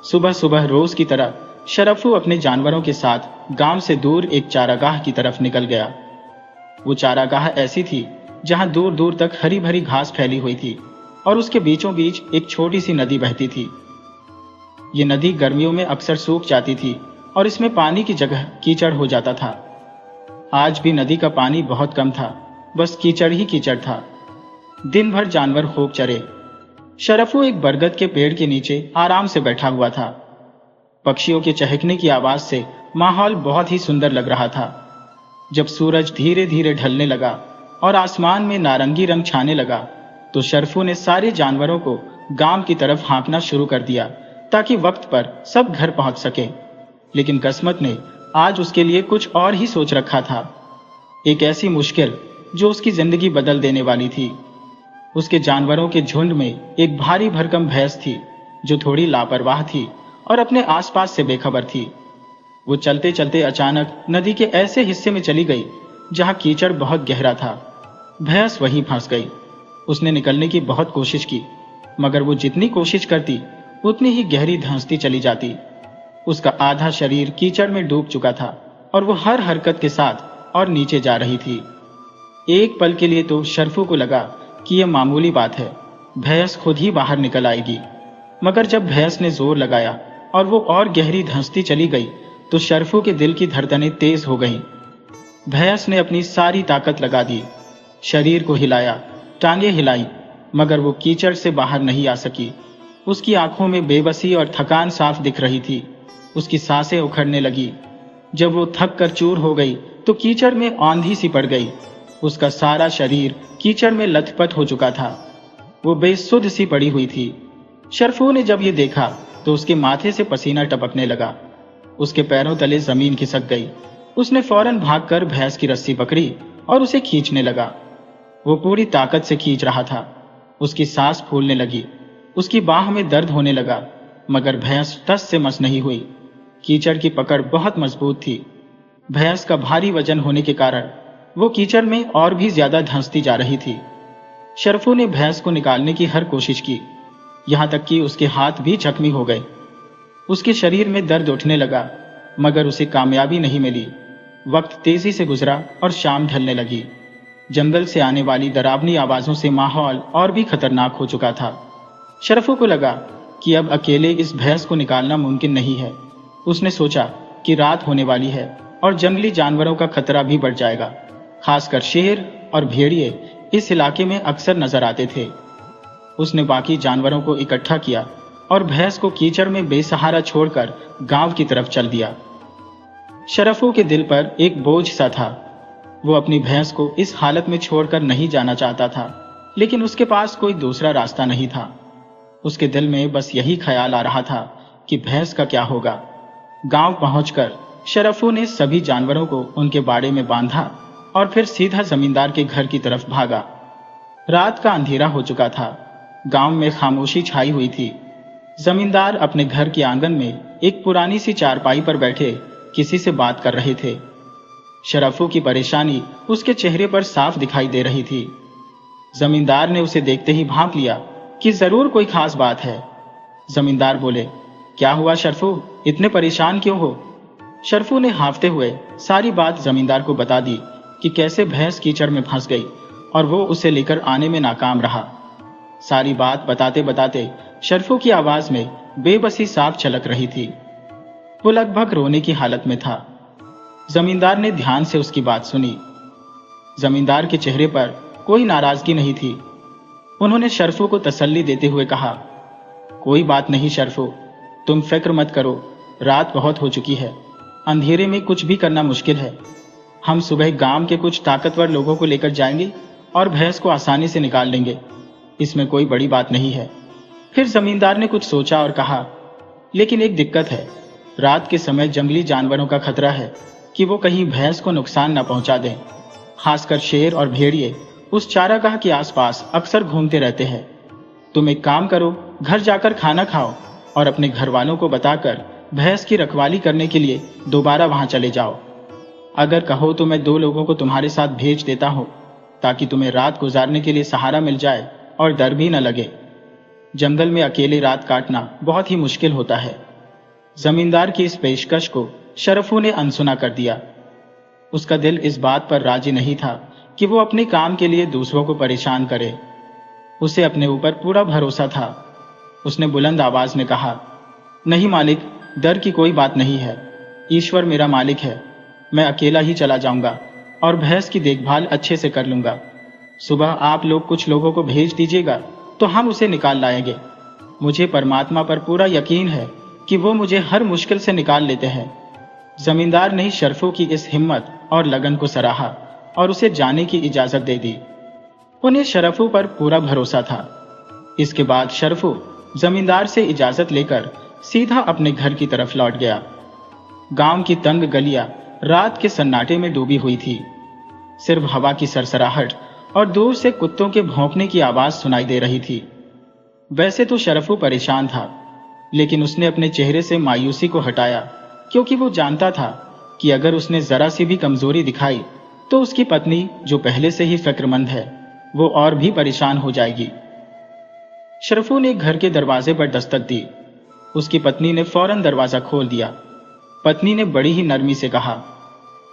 सुबह सुबह रोज की तरह शरफू अपने जानवरों के साथ गांव से दूर एक चारागाह की तरफ निकल गया। वो चारागाह ऐसी थी जहां दूर दूर तक हरी भरी घास फैली हुई थी और उसके बीचों बीच एक छोटी सी नदी बहती थी। ये नदी गर्मियों में अक्सर सूख जाती थी और इसमें पानी की जगह कीचड़ हो जाता था। आज भी नदी का पानी बहुत कम था, बस कीचड़ ही कीचड़ था। दिन भर जानवर खूब चरे। शरफू एक बरगद के पेड़ के नीचे आराम से बैठा हुआ था। पक्षियों के चहकने की आवाज से माहौल बहुत ही सुंदर लग रहा था। जब सूरज धीरे धीरे ढलने लगा और आसमान में नारंगी रंग छाने लगा, तो शरफू ने सारे जानवरों को गांव की तरफ हाँकना शुरू कर दिया ताकि वक्त पर सब घर पहुंच सके। लेकिन किस्मत ने आज उसके लिए कुछ और ही सोच रखा था। एक ऐसी मुश्किल जो उसकी जिंदगी बदल देने वाली थी। उसके जानवरों के झुंड में एक भारी भरकम भैंस थी जो थोड़ी लापरवाह थी और अपने आसपास से बेखबर थी। वो चलते चलते अचानक नदी के ऐसे हिस्से में चली गई जहां कीचड़ बहुत गहरा था। भैंस वहीं फंस गई। उसने निकलने की बहुत कोशिश की, मगर वो जितनी कोशिश करती उतनी ही गहरी धंसती चली जाती। उसका आधा शरीर कीचड़ में डूब चुका था और वो हर हरकत के साथ और नीचे जा रही थी। एक पल के लिए तो शरफू को लगा कि यह मामूली बात है, भैंस खुद ही बाहर निकल आएगी। मगर जब भैंस ने जोर लगाया और वो और गहरी धंसती चली गई, तो शरफू के दिल की धड़कनें तेज हो गईं। भैंस ने अपनी सारी ताकत लगा दी, शरीर को हिलाया, टांगे हिलाई, मगर वो कीचड़ से बाहर नहीं आ सकी। उसकी आंखों में बेबसी और थकान साफ दिख रही थी। उसकी सांसें उखड़ने लगी। जब वो थक कर चूर हो गई तो कीचड़ में आंधी सी पड़ गई। उसका सारा शरीर कीचड़ में लथपथ हो चुका था। वो बेसुध सी पड़ी हुई थी। शरफू ने जब ये देखा तो उसके माथे से पसीना टपकने लगा। उसके पैरों तले जमीन खिसक गई। उसने फौरन भागकर भैंस की रस्सी पकड़ी और उसे खींचने लगा। वो पूरी ताकत से खींच रहा था। उसकी सांस फूलने लगी। उसकी बाह में दर्द होने लगा, मगर भैंस टस से मस नहीं हुई। कीचड़ की पकड़ बहुत मजबूत थी। भैंस का भारी वजन होने के कारण वो कीचड़ में और भी ज्यादा धंसती जा रही थी। शरफू ने भैंस को निकालने की हर कोशिश की, यहां तक कि उसके हाथ भी जख्मी हो गए। उसके शरीर में दर्द उठने लगा, मगर उसे कामयाबी नहीं मिली। वक्त तेजी से गुजरा और शाम ढलने लगी। जंगल से आने वाली डरावनी आवाजों से माहौल और भी खतरनाक हो चुका था। शरफू को लगा कि अब अकेले इस भैंस को निकालना मुमकिन नहीं है। उसने सोचा कि रात होने वाली है और जंगली जानवरों का खतरा भी बढ़ जाएगा। खासकर शेर और भेड़िए इस इलाके में अक्सर नजर आते थे। उसने बाकी जानवरों को इकट्ठा किया और भैंस को कीचड़ में बेसहारा छोड़कर गांव की तरफ चल दिया। शरफू के दिल पर एक बोझ सा था। वो अपनी भैंस को इस हालत में छोड़कर नहीं जाना चाहता था, लेकिन उसके पास कोई दूसरा रास्ता नहीं था। उसके दिल में बस यही ख्याल आ रहा था कि भैंस का क्या होगा। गांव पहुंचकर शरफू ने सभी जानवरों को उनके बाड़े में बांधा और फिर सीधा जमींदार के घर की तरफ भागा। रात का अंधेरा हो चुका था। गांव में खामोशी छाई हुई थी। जमींदार अपने घर के आंगन में एक पुरानी सी चारपाई पर बैठे किसी से बात कर रहे थे। शरफू की परेशानी उसके चेहरे पर साफ दिखाई दे रही थी। जमींदार ने उसे देखते ही भांप लिया कि जरूर कोई खास बात है। जमींदार बोले, क्या हुआ शरफू, इतने परेशान क्यों हो? शरफू ने हांफते हुए सारी बात जमींदार को बता दी कि कैसे भैंस कीचड़ में फंस गई और वो उसे लेकर आने में नाकाम रहा। सारी बात बताते बताते शरफू की आवाज में बेबसी साफ झलक रही थी। वो लगभग रोने की हालत में था। जमींदार ने ध्यान से उसकी बात सुनी। जमींदार के चेहरे पर कोई नाराजगी नहीं थी। उन्होंने शरफू को तसल्ली देते हुए कहा, कोई बात नहीं शरफू, तुम फिक्र मत करो, रात बहुत हो चुकी है, अंधेरे में कुछ भी करना मुश्किल है। हम सुबह गांव के कुछ ताकतवर लोगों को लेकर जाएंगे और भैंस को आसानी से निकाल लेंगे, इसमें कोई बड़ी बात नहीं है। फिर जमींदार ने कुछ सोचा और कहा, लेकिन एक दिक्कत है, रात के समय जंगली जानवरों का खतरा है कि वो कहीं भैंस को नुकसान न पहुंचा दें। खासकर शेर और भेड़िए उस चारागाह के आसपास अक्सर घूमते रहते हैं। तुम एक काम करो, घर जाकर खाना खाओ और अपने घर वालों को बताकर भैंस की रखवाली करने के लिए दोबारा वहां चले जाओ। अगर कहो तो मैं 2 लोगों को तुम्हारे साथ भेज देता हूं, ताकि तुम्हें रात गुजारने के लिए सहारा मिल जाए और डर भी न लगे। जंगल में अकेले रात काटना बहुत ही मुश्किल होता है। जमींदार की इस पेशकश को शरफू ने अनसुना कर दिया। उसका दिल इस बात पर राजी नहीं था कि वो अपने काम के लिए दूसरों को परेशान करे। उसे अपने ऊपर पूरा भरोसा था। उसने बुलंद आवाज में कहा, नहीं मालिक, डर की कोई बात नहीं है। ईश्वर मेरा मालिक है। मैं अकेला ही चला जाऊंगा और भैंस की देखभाल अच्छे से कर लूंगा। सुबह आप लोग कुछ लोगों को भेज दीजिएगा तो हम उसे निकाल लाएंगे। मुझे परमात्मा पर पूरा यकीन है कि वो मुझे हर मुश्किल से निकाल लेते हैं। जमींदार ने शरफू की इस हिम्मत और लगन को सराहा और उसे जाने की इजाजत दे दी। उन्हें शरफू पर पूरा भरोसा था। इसके बाद शरफू जमींदार से इजाजत लेकर सीधा अपने घर की तरफ लौट गया। गांव की तंग गलियां रात के सन्नाटे में डूबी हुई थी। सिर्फ हवा की सरसराहट और दूर से कुत्तों के भौंकने की आवाज सुनाई दे रही थी। वैसे तो शरफू परेशान था, लेकिन उसने अपने चेहरे से मायूसी को हटाया, क्योंकि वो जानता था कि अगर उसने जरा सी भी कमजोरी दिखाई तो उसकी पत्नी, जो पहले से ही फिक्रमंद है, वो और भी परेशान हो जाएगी। शरफू ने घर के दरवाजे पर दस्तक दी। उसकी पत्नी ने फौरन दरवाजा खोल दिया। पत्नी ने बड़ी ही नरमी से कहा,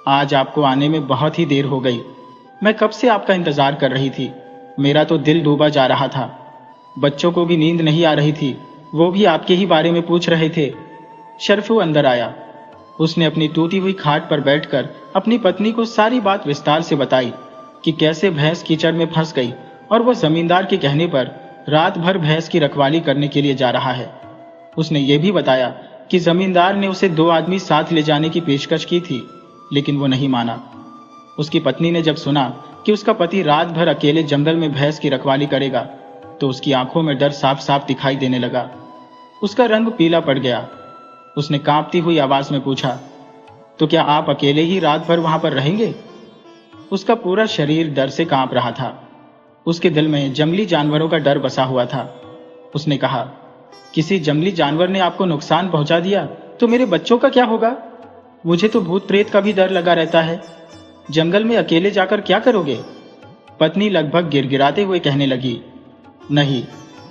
आज आपको आने में बहुत ही देर हो गई। मैं कब से आपका इंतजार कर रही थी। मेरा तो दिल डूबा जा रहा था। बच्चों को भी नींद नहीं आ रही थी, वो भी आपके ही बारे में पूछ रहे थे। शरफू अंदर आया। उसने अपनी टूटी हुई खाट पर बैठकर अपनी पत्नी को सारी बात विस्तार से बताई कि कैसे भैंस कीचड़ में फंस गई और वह जमींदार के कहने पर रात भर भैंस की रखवाली करने के लिए जा रहा है। उसने ये भी बताया कि जमींदार ने उसे 2 आदमी साथ ले जाने की पेशकश की थी, लेकिन वो नहीं माना। उसकी पत्नी ने जब सुना कि उसका पति रात भर अकेले जंगल में भैंस की रखवाली करेगा, तो उसकी आंखों में डर साफ साफ दिखाई देने लगा। उसका रंग पीला पड़ गया। उसने कांपती हुई आवाज में पूछा, तो क्या आप अकेले ही रात भर वहां पर रहेंगे? उसका पूरा शरीर डर से कांप रहा था। उसके दिल में जंगली जानवरों का डर बसा हुआ था। उसने कहा, किसी जंगली जानवर ने आपको नुकसान पहुंचा दिया तो मेरे बच्चों का क्या होगा? मुझे तो भूत प्रेत का भी डर लगा रहता है। जंगल में अकेले जाकर क्या करोगे? पत्नी लगभग गिड़गिड़ाते हुए कहने लगी, नहीं,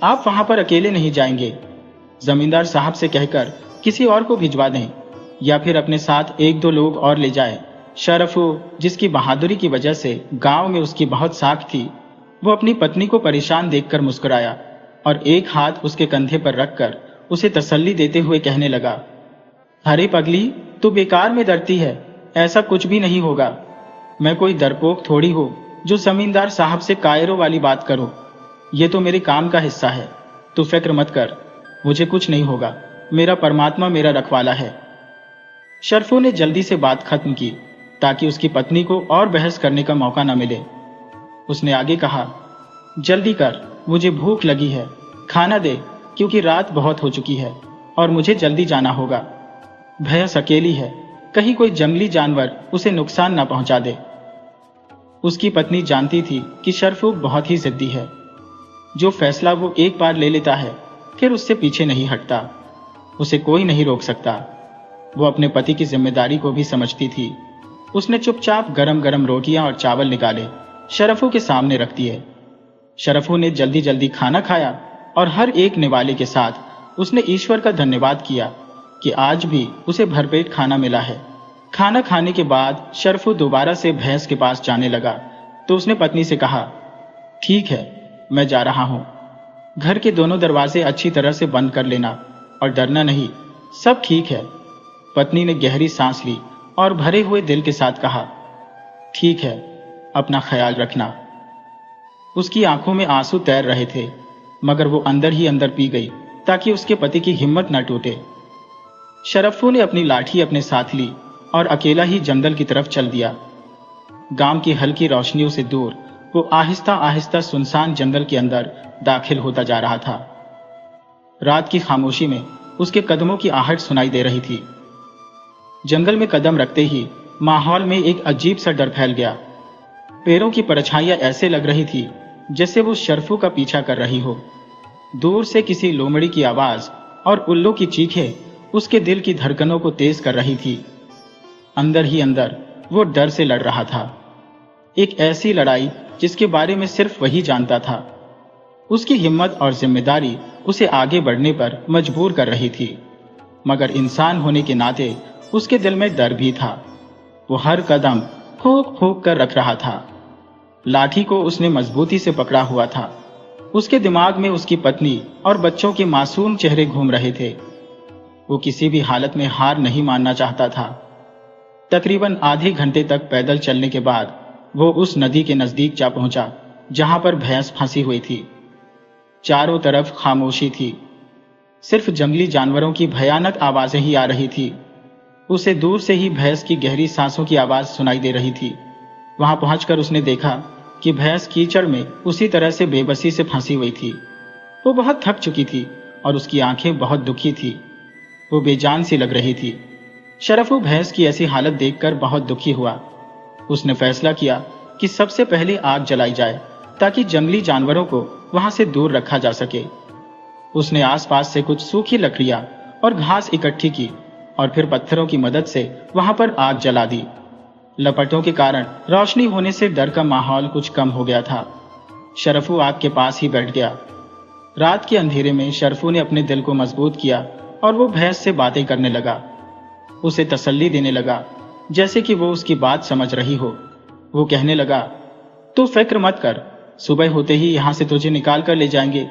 आप वहां पर अकेले नहीं जाएंगे। जमींदार साहब से कहकर किसी और को भिजवा दें, या फिर अपने साथ 1-2 लोग और ले जाएं। शरफू, जिसकी बहादुरी की वजह से गांव में उसकी बहुत साख थी, वो अपनी पत्नी को परेशान देखकर मुस्कुराया और एक हाथ उसके कंधे पर रखकर उसे तसल्ली देते हुए कहने लगा, अरे पगली, तू बेकार में डरती है, ऐसा कुछ भी नहीं होगा। मैं कोई डरपोक थोड़ी हूं जो जमींदार साहब से कायरों वाली बात करूं। ये तो मेरे काम का हिस्सा है। तू फिक्र मत कर, मुझे कुछ नहीं होगा। मेरा परमात्मा मेरा रखवाला है। शरफू ने जल्दी से बात खत्म की ताकि उसकी पत्नी को और बहस करने का मौका न मिले। उसने आगे कहा, जल्दी कर, मुझे भूख लगी है, खाना दे, क्योंकि रात बहुत हो चुकी है और मुझे जल्दी जाना होगा। भैंस अकेली है, कहीं कोई जंगली जानवर उसे नुकसान न पहुंचा दे। उसकी पत्नी जानती थी कि शरफू बहुत ही जिद्दी है। जो फैसला वो एक बार ले लेता है फिर उससे पीछे नहीं हटता। उसे कोई नहीं रोक सकता। वो अपने पति की जिम्मेदारी को भी समझती थी। उसने चुपचाप गरम गरम रोटियां और चावल निकाले शरफू के सामने रख दिए। शरफू ने जल्दी जल्दी खाना खाया और हर एक निवाले के साथ उसने ईश्वर का धन्यवाद किया कि आज भी उसे भरपेट खाना मिला है। खाना खाने के बाद शरफू दोबारा से भैंस के पास जाने लगा तो उसने पत्नी से कहा, ठीक है, मैं जा रहा हूं। घर के दोनों दरवाजे अच्छी तरह से बंद कर लेना और डरना नहीं, सब ठीक है। पत्नी ने गहरी सांस ली और भरे हुए दिल के साथ कहा, ठीक है, अपना ख्याल रखना। उसकी आंखों में आंसू तैर रहे थे, मगर वो अंदर ही अंदर पी गई ताकि उसके पति की हिम्मत न टूटे। शरफू ने अपनी लाठी अपने साथ ली और अकेला ही जंगल की तरफ चल दिया। गांव की हल्की रोशनियों से दूर वो आहिस्ता आहिस्ता सुनसान जंगल के अंदर दाखिल होता जा रहा था। रात की खामोशी में उसके कदमों की आहट सुनाई दे रही थी। जंगल में कदम रखते ही माहौल में एक अजीब सा डर फैल गया। पैरों की परछाइयां ऐसे लग रही थी जैसे वो शरफू का पीछा कर रही हो। दूर से किसी लोमड़ी की आवाज और उल्लू की चीखें उसके दिल की धड़कनों को तेज कर रही थी। अंदर ही अंदर वो डर से लड़ रहा था, एक ऐसी लड़ाई जिसके बारे में सिर्फ वही जानता था। उसकी हिम्मत और जिम्मेदारी उसे आगे बढ़ने पर मजबूर कर रही थी, मगर इंसान होने के नाते उसके दिल में डर भी था। वो हर कदम फूंक फूंक कर रख रहा था। लाठी को उसने मजबूती से पकड़ा हुआ था। उसके दिमाग में उसकी पत्नी और बच्चों के मासूम चेहरे घूम रहे थे। वो किसी भी हालत में हार नहीं मानना चाहता था। तकरीबन आधे घंटे तक पैदल चलने के बाद वो उस नदी के नजदीक जा पहुंचा जहां पर भैंस फंसी हुई थी। चारों तरफ खामोशी थी, सिर्फ जंगली जानवरों की भयानक आवाजें ही आ रही थी। उसे दूर से ही भैंस की गहरी सांसों की आवाज सुनाई दे रही थी। वहां पहुंचकर उसने देखा कि भैंस कीचड़ में उसी तरह से बेबसी से फंसी हुई थी। वो बहुत थक चुकी थी और उसकी आंखें बहुत दुखी थी। वो बेजान सी लग रही थी। शरफू भैंस की ऐसी हालत देखकर बहुत दुखी हुआ। उसने फैसला किया कि सबसे पहले आग जलाई जाए ताकि जंगली जानवरों को वहां से दूर रखा जा सके। उसने आसपास से कुछ सूखी लकड़ियां और घास इकट्ठी की और फिर पत्थरों की मदद से वहां पर आग जला दी। लपटों के कारण रोशनी होने से डर का माहौल कुछ कम हो गया था। शरफू आग के पास ही बैठ गया। रात के अंधेरे में शरफू ने अपने दिल को मजबूत किया और वो भैंस से बातें करने लगा। उसे तसल्ली देने लगा जैसे कि वो उसकी बात समझ रही हो। वो कहने लगा, तू फिक्र मत कर, सुबह होते ही यहां से तुझे निकाल कर ले जाएंगे,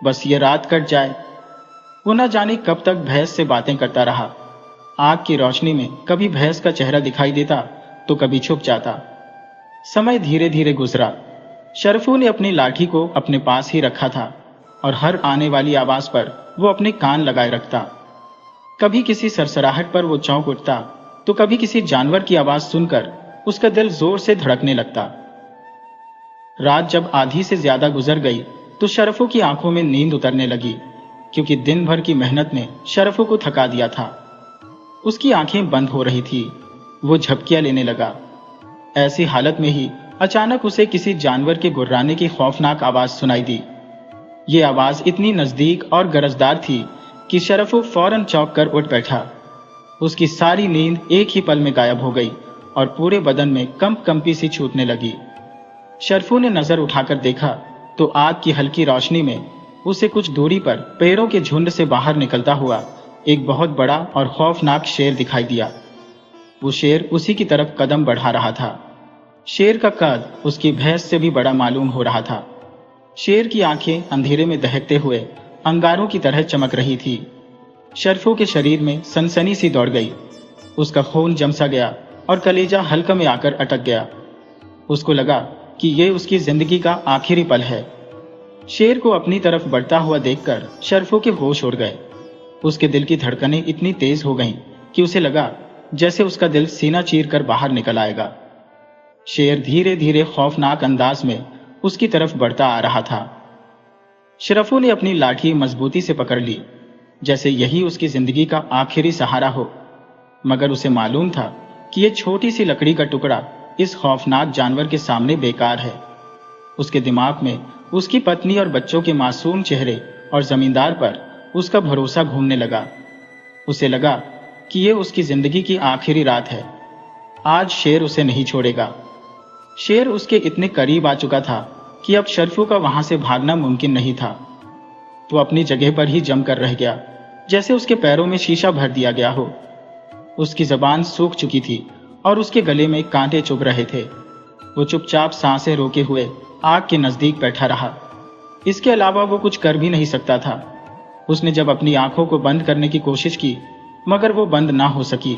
बस ये रात कट जाए। वो न जाने कब तक भैंस से बातें करता रहा। आग की रोशनी में कभी भैंस का चेहरा दिखाई देता तो कभी छुप जाता। समय धीरे धीरे गुजरा। शरफू ने अपनी लाठी को अपने पास ही रखा था और हर आने वाली आवाज पर वो अपने कान लगाए रखता। कभी किसी सरसराहट पर वो चौंक उठता तो कभी किसी जानवर की आवाज सुनकर उसका दिल जोर से धड़कने लगता। रात जब आधी से ज्यादा गुजर गई तो शरफू की आंखों में नींद उतरने लगी, क्योंकि दिन भर की मेहनत ने शरफू को थका दिया था। उसकी आंखें बंद हो रही थी। वो झपकियां लेने लगा। ऐसी हालत में ही अचानक उसे किसी जानवर के गुर्राने की खौफनाक आवाज सुनाई दी। ये आवाज इतनी नजदीक और गरजदार थी कि शरफू फौरन चौंक कर उठ बैठा। उसकी सारी नींद एक ही पल में गायब हो गई और पूरे बदन में कंपी सी छूटने लगी। शरफू ने नजर उठाकर देखा तो आग की हल्की रोशनी में उसे कुछ दूरी पर पेड़ों के झुंड से बाहर निकलता हुआ एक बहुत बड़ा और खौफनाक शेर दिखाई दिया। वो शेर उसी की तरफ कदम बढ़ा रहा था। शेर का कद उसकी भैंस से भी बड़ा मालूम हो रहा था। शेर की आंखें अंधेरे में दहकते हुए अंगारों की तरह चमक रही थी। शरफू के शरीर में सनसनी सी दौड़ गई। उसका खून जम सा गया और कलेजा हल्का में आकर अटक गया। उसको लगा कि ये उसकी जिंदगी का आखिरी पल है। शेर को अपनी तरफ बढ़ता हुआ देखकर शरफू के होश उड़ गए। उसके दिल की धड़कनें इतनी तेज हो गईं कि उसे लगा जैसे उसका दिल सीना चीर कर बाहर निकल आएगा। शेर धीरे धीरे खौफनाक अंदाज में उसकी तरफ बढ़ता आ रहा था। शरफू ने अपनी लाठी मजबूती से पकड़ ली, जैसे यही उसकी जिंदगी का आखिरी सहारा हो। मगर उसे मालूम था कि यह छोटी सी लकड़ी का टुकड़ा इस खौफनाक जानवर के सामने बेकार है। उसके दिमाग में उसकी पत्नी और बच्चों के मासूम चेहरे और जमींदार पर उसका भरोसा घूमने लगा। उसे लगा कि यह उसकी जिंदगी की आखिरी रात है। आज शेर उसे नहीं छोड़ेगा। शेर उसके इतने करीब आ चुका था कि अब शरफू का वहां से भागना मुमकिन नहीं था। वो अपनी जगह पर ही जमकर रह गया, जैसे उसके पैरों में शीशा भर दिया गया हो। उसकी जबान सूख चुकी थी और उसके गले में कांटे चुभ रहे थे। वो चुपचाप सांसें रोके हुए आग के नजदीक बैठा रहा। इसके अलावा वो कुछ कर भी नहीं सकता था। उसने जब अपनी आंखों को बंद करने की कोशिश की, मगर वो बंद ना हो सकी।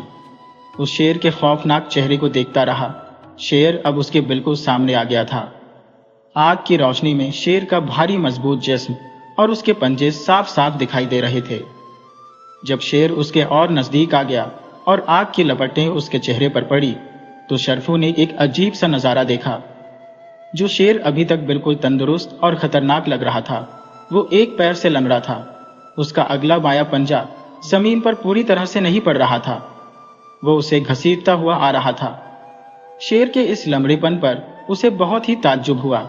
उस शेर के खौफनाक चेहरे को देखता रहा। शेर अब उसके बिल्कुल सामने आ गया था। आग की रोशनी में शेर का भारी मजबूत जिस्म और उसके पंजे साफ साफ दिखाई दे रहे थे। जब शेर उसके और नजदीक आ गया और आग की लपटें उसके चेहरे पर पड़ी, तो शरफू ने एक अजीब सा नजारा देखा। जो शेर अभी तक बिल्कुल तंदुरुस्त और खतरनाक लग रहा था, वो एक पैर से लंगड़ा था। उसका अगला बायां पंजा जमीन पर पूरी तरह से नहीं पड़ रहा था। वो उसे घसीटता हुआ आ रहा था। शेर के इस लंगड़ेपन पर उसे बहुत ही ताज्जुब हुआ,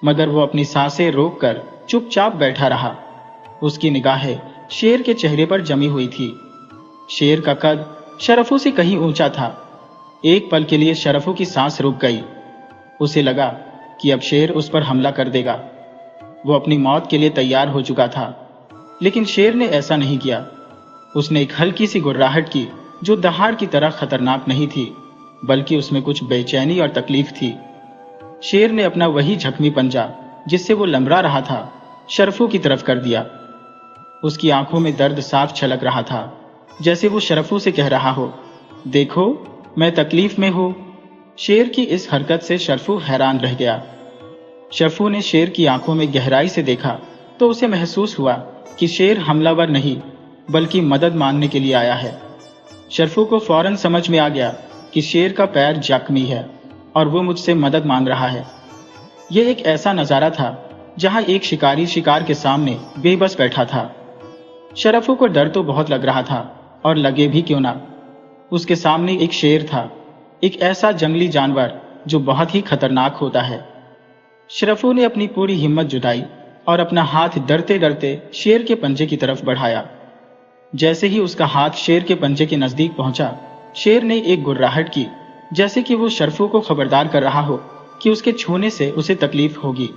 मगर वो अपनी सांसें रोककर चुपचाप बैठा रहा। उसकी निगाहें शेर के चेहरे पर जमी हुई थी। शेर का कद शरफू से कहीं ऊंचा था। एक पल के लिए शरफू की सांस रुक गई। उसे लगा कि अब शेर उस पर हमला कर देगा। वो अपनी मौत के लिए तैयार हो चुका था, लेकिन शेर ने ऐसा नहीं किया। उसने एक हल्की सी गुर्राहट की, जो दहाड़ की तरह खतरनाक नहीं थी, बल्कि उसमें कुछ बेचैनी और तकलीफ थी। शेर ने अपना वही जख्मी पंजा, जिससे वो लंगड़ा रहा था, शरफू की तरफ कर दिया। उसकी आंखों में दर्द साफ छलक रहा था, जैसे वो शरफू से कह रहा हो, देखो मैं तकलीफ में हूं। शेर की इस हरकत से शरफू हैरान रह गया। शरफू ने शेर की आंखों में गहराई से देखा तो उसे महसूस हुआ कि शेर हमलावर नहीं, बल्कि मदद मांगने के लिए आया है। शरफू को फौरन समझ में आ गया कि शेर का पैर जख्मी है और वो मुझसे मदद मांग रहा है। यह एक ऐसा नजारा था जहां एक शिकारी शिकार के सामने बेबस बैठा था। शरफू को डर तो बहुत लग रहा था, और लगे भी क्यों ना। उसके सामने एक शेर था, एक ऐसा जंगली जानवर जो बहुत ही खतरनाक होता है। शरफू ने अपनी पूरी हिम्मत जुटाई और अपना हाथ डरते डरते शेर के पंजे की तरफ बढ़ाया। जैसे ही उसका हाथ शेर के पंजे के नजदीक पहुंचा, शेर ने एक गुर्राहट की, जैसे कि वो शरफू को खबरदार कर रहा हो कि उसके छूने से उसे तकलीफ होगी।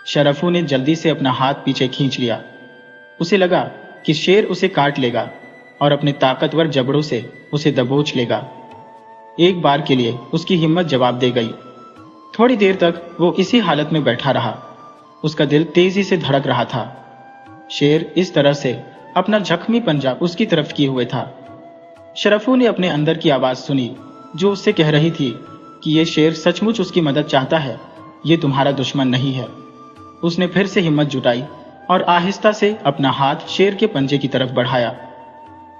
शरफू ने जल्दी से अपना हाथ पीछे खींच लिया। उसे लगा कि शेर उसे काट लेगा और अपने ताकतवर जबड़ों से उसे दबोच लेगा। एक बार के लिए उसकी हिम्मत जवाब दे गई। थोड़ी देर तक वो इसी हालत में बैठा रहा। उसका दिल तेजी से धड़क रहा था। शेर इस तरह से अपना जख्मी पंजा उसकी तरफ किए हुए था। शरफू ने अपने अंदर की आवाज सुनी, जो उससे कह रही थी कि यह शेर सचमुच उसकी मदद चाहता है, ये तुम्हारा दुश्मन नहीं है। उसने फिर से हिम्मत जुटाई और आहिस्ता से अपना हाथ शेर के पंजे की तरफ बढ़ाया।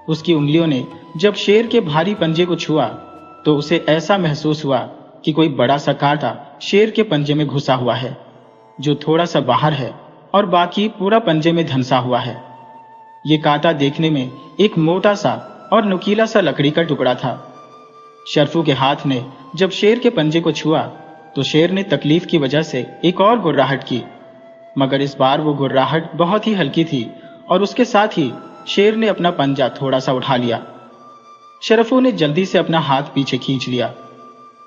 उसकी उंगलियों ने जब शेर के भारी पंजे को छुआ, तो उसे ऐसा महसूस हुआ कि कोई बड़ा सा कांटा शेर के पंजे में घुसा हुआ है, जो थोड़ा सा बाहर है और बाकी पूरा पंजे में धंसा हुआ है। ये कांटा देखने में एक मोटा सा और नुकीला सा लकड़ी का टुकड़ा था। शरफू के हाथ ने जब शेर के पंजे को छुआ, तो शेर ने तकलीफ की वजह से एक और गुर्राहट की, मगर इस बार वो गुर्राहट बहुत ही हल्की थी और उसके साथ ही शेर ने अपना पंजा थोड़ा सा उठा लिया। शरफू ने जल्दी से अपना हाथ पीछे खींच लिया।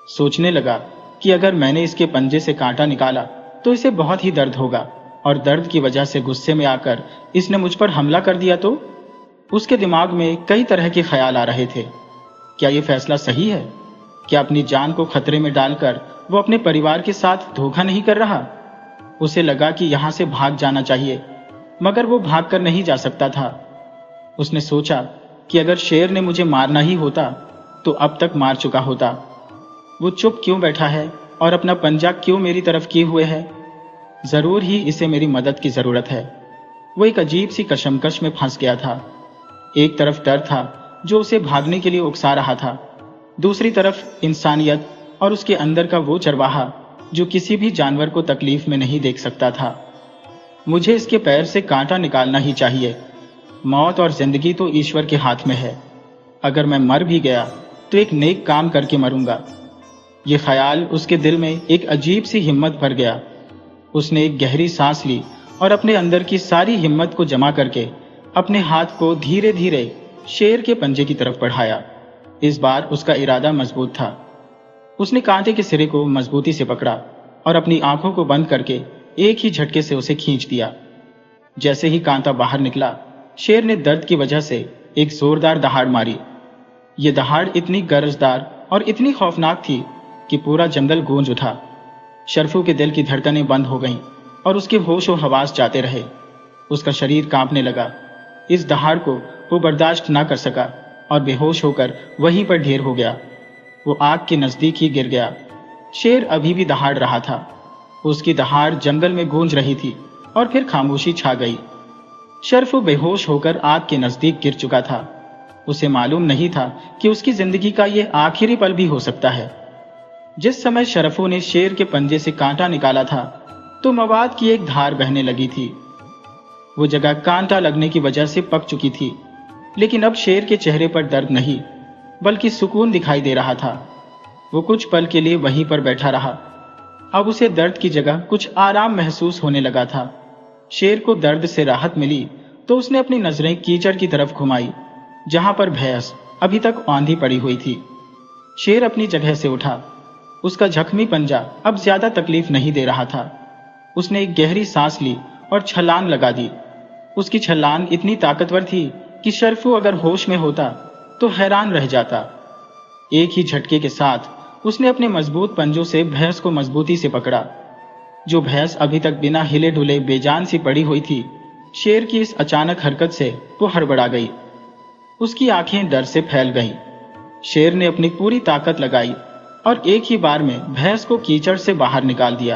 सोचने लगा कि अगर मैंने इसके पंजे से कांटा निकाला तो इसे बहुत ही दर्द होगा, और दर्द की वजह से गुस्से में आकर इसने मुझ पर हमला कर दिया तो। उसके दिमाग में कई तरह के ख्याल आ रहे थे। क्या यह फैसला सही है? क्या अपनी जान को खतरे में डालकर वो अपने परिवार के साथ धोखा नहीं कर रहा? उसे लगा कि यहां से भाग जाना चाहिए, मगर वो भाग कर नहीं जा सकता था। उसने सोचा कि अगर शेर ने मुझे मारना ही होता तो अब तक मार चुका होता। वो चुप क्यों बैठा है और अपना पंजा क्यों मेरी तरफ किए हुए है? जरूर ही इसे मेरी मदद की जरूरत है। वो एक अजीब सी कशमकश में फंस गया था। एक तरफ डर था जो उसे भागने के लिए उकसा रहा था। दूसरी तरफ इंसानियत और उसके अंदर का वो चरवाहा जो किसी भी जानवर को तकलीफ में नहीं देख सकता था। मुझे इसके पैर से कांटा निकालना ही चाहिए। मौत और जिंदगी तो ईश्वर के हाथ में है। अगर मैं मर भी गया तो एक नेक काम करके मरूंगा। ये ख्याल उसके दिल में एक अजीब सी हिम्मत भर गया। उसने एक गहरी सांस ली और अपने अंदर की सारी हिम्मत को जमा करके अपने हाथ को धीरे धीरे शेर के पंजे की तरफ बढ़ाया। इस बार उसका इरादा मजबूत था। उसने कांटे के सिरे को मजबूती से पकड़ा और अपनी आंखों को बंद करके एक ही झटके से उसे खींच दिया। जैसे ही कांटा बाहर निकला, शेर ने दर्द की वजह से एक जोरदार दहाड़ मारी। ये दहाड़ इतनी गरजदार और इतनी खौफनाक थी कि पूरा जंगल गूंज उठा। शरफू के दिल की धड़कनें बंद हो गईं और उसके होश व हवास जाते रहे। उसका शरीर कांपने लगा। इस दहाड़ को वो बर्दाश्त ना कर सका और बेहोश होकर वहीं पर ढेर हो गया। वो आग के नजदीक ही गिर गया। शेर अभी भी दहाड़ रहा था। उसकी दहाड़ जंगल में गूंज रही थी और फिर खामोशी छा गई। शरफू बेहोश होकर आग के नजदीक गिर चुका था। उसे मालूम नहीं था कि उसकी जिंदगी का यह आखिरी पल भी हो सकता है। जिस समय शरफू ने शेर के पंजे से कांटा निकाला था तो मवाद की एक धार बहने लगी थी। वो जगह कांटा लगने की वजह से पक चुकी थी, लेकिन अब शेर के चेहरे पर दर्द नहीं बल्कि सुकून दिखाई दे रहा था। वो कुछ पल के लिए वहीं पर बैठा रहा। अब उसे दर्द की जगह कुछ आराम महसूस होने लगा था। शेर को दर्द से राहत मिली तो उसने अपनी नजरें कीचड़ की तरफ घुमाई, जहां पर भैंस अभी तक औंधी पड़ी हुई थी। शेर अपनी जगह से उठा। उसका जख्मी पंजा अब ज्यादा तकलीफ नहीं दे रहा था। उसने एक गहरी सांस ली और छलांग लगा दी। उसकी छलांग इतनी ताकतवर थी कि शरफू अगर होश में होता तो हैरान रह जाता। एक ही झटके के साथ उसने अपने मजबूत पंजों से भैंस को मजबूती से पकड़ा। जो भैंस अभी तक बिना हिले डुले बेजान सी पड़ी हुई थी, शेर की इस अचानक हरकत से वो हड़बड़ा गई। उसकी आंखें डर से फैल गईं। शेर ने अपनी पूरी ताकत लगाई और एक ही बार में भैंस को कीचड़ से बाहर निकाल दिया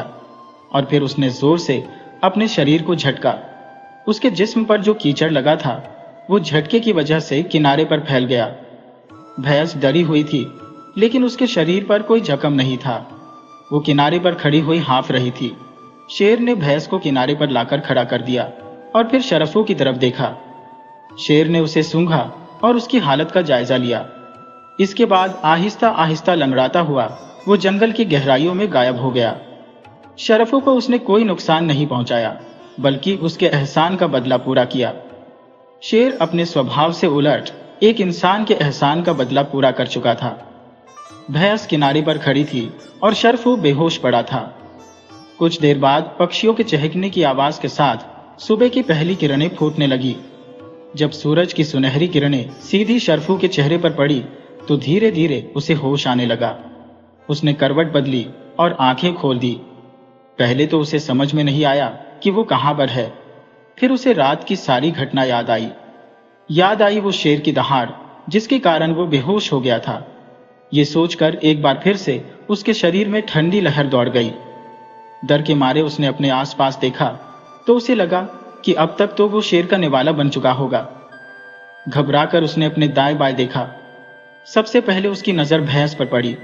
और फिर उसने जोर से अपने शरीर को झटका। उसके जिस्म पर जो कीचड़ लगा था वो झटके की वजह से किनारे पर फैल गया। भैंस डरी हुई थी, लेकिन उसके शरीर पर कोई जख्म नहीं था। वो किनारे पर खड़ी हुई हाँफ रही थी। शेर ने भैंस को किनारे पर लाकर खड़ा कर दिया और फिर शरफू की तरफ देखा। शेर ने उसे सूंघा और उसकी हालत का जायजा लिया। इसके बाद आहिस्ता आहिस्ता लंगड़ाता हुआ वो जंगल की गहराइयों में गायब हो गया। शरफू को उसने कोई नुकसान नहीं पहुंचाया, बल्कि उसके एहसान का बदला पूरा किया। शेर अपने स्वभाव से उलट एक इंसान के एहसान का बदला पूरा कर चुका था। भैंस किनारे पर खड़ी थी और शरफू बेहोश पड़ा था। कुछ देर बाद पक्षियों के चहकने की आवाज के साथ सुबह की पहली किरणें फूटने लगी। जब सूरज की सुनहरी किरणें सीधी शरफू के चेहरे पर पड़ी तो धीरे धीरे उसे होश आने लगा। उसने करवट बदली और आंखें खोल दी। पहले तो उसे समझ में नहीं आया कि वो कहां पर है। फिर उसे रात की सारी घटना याद आई वो शेर की दहाड़ जिसके कारण वो बेहोश हो गया था। ये सोचकर एक बार फिर से उसके शरीर में ठंडी लहर दौड़ गई। डर के मारे उसने अपने आसपास देखा तो उसे लगा कि अब तक तो वो शेर का निवाला बन चुका होगा। घबराकर उसने अपने दाएं बाएं देखा। सबसे पहले उसकी नजर भैंस पर पड़ी।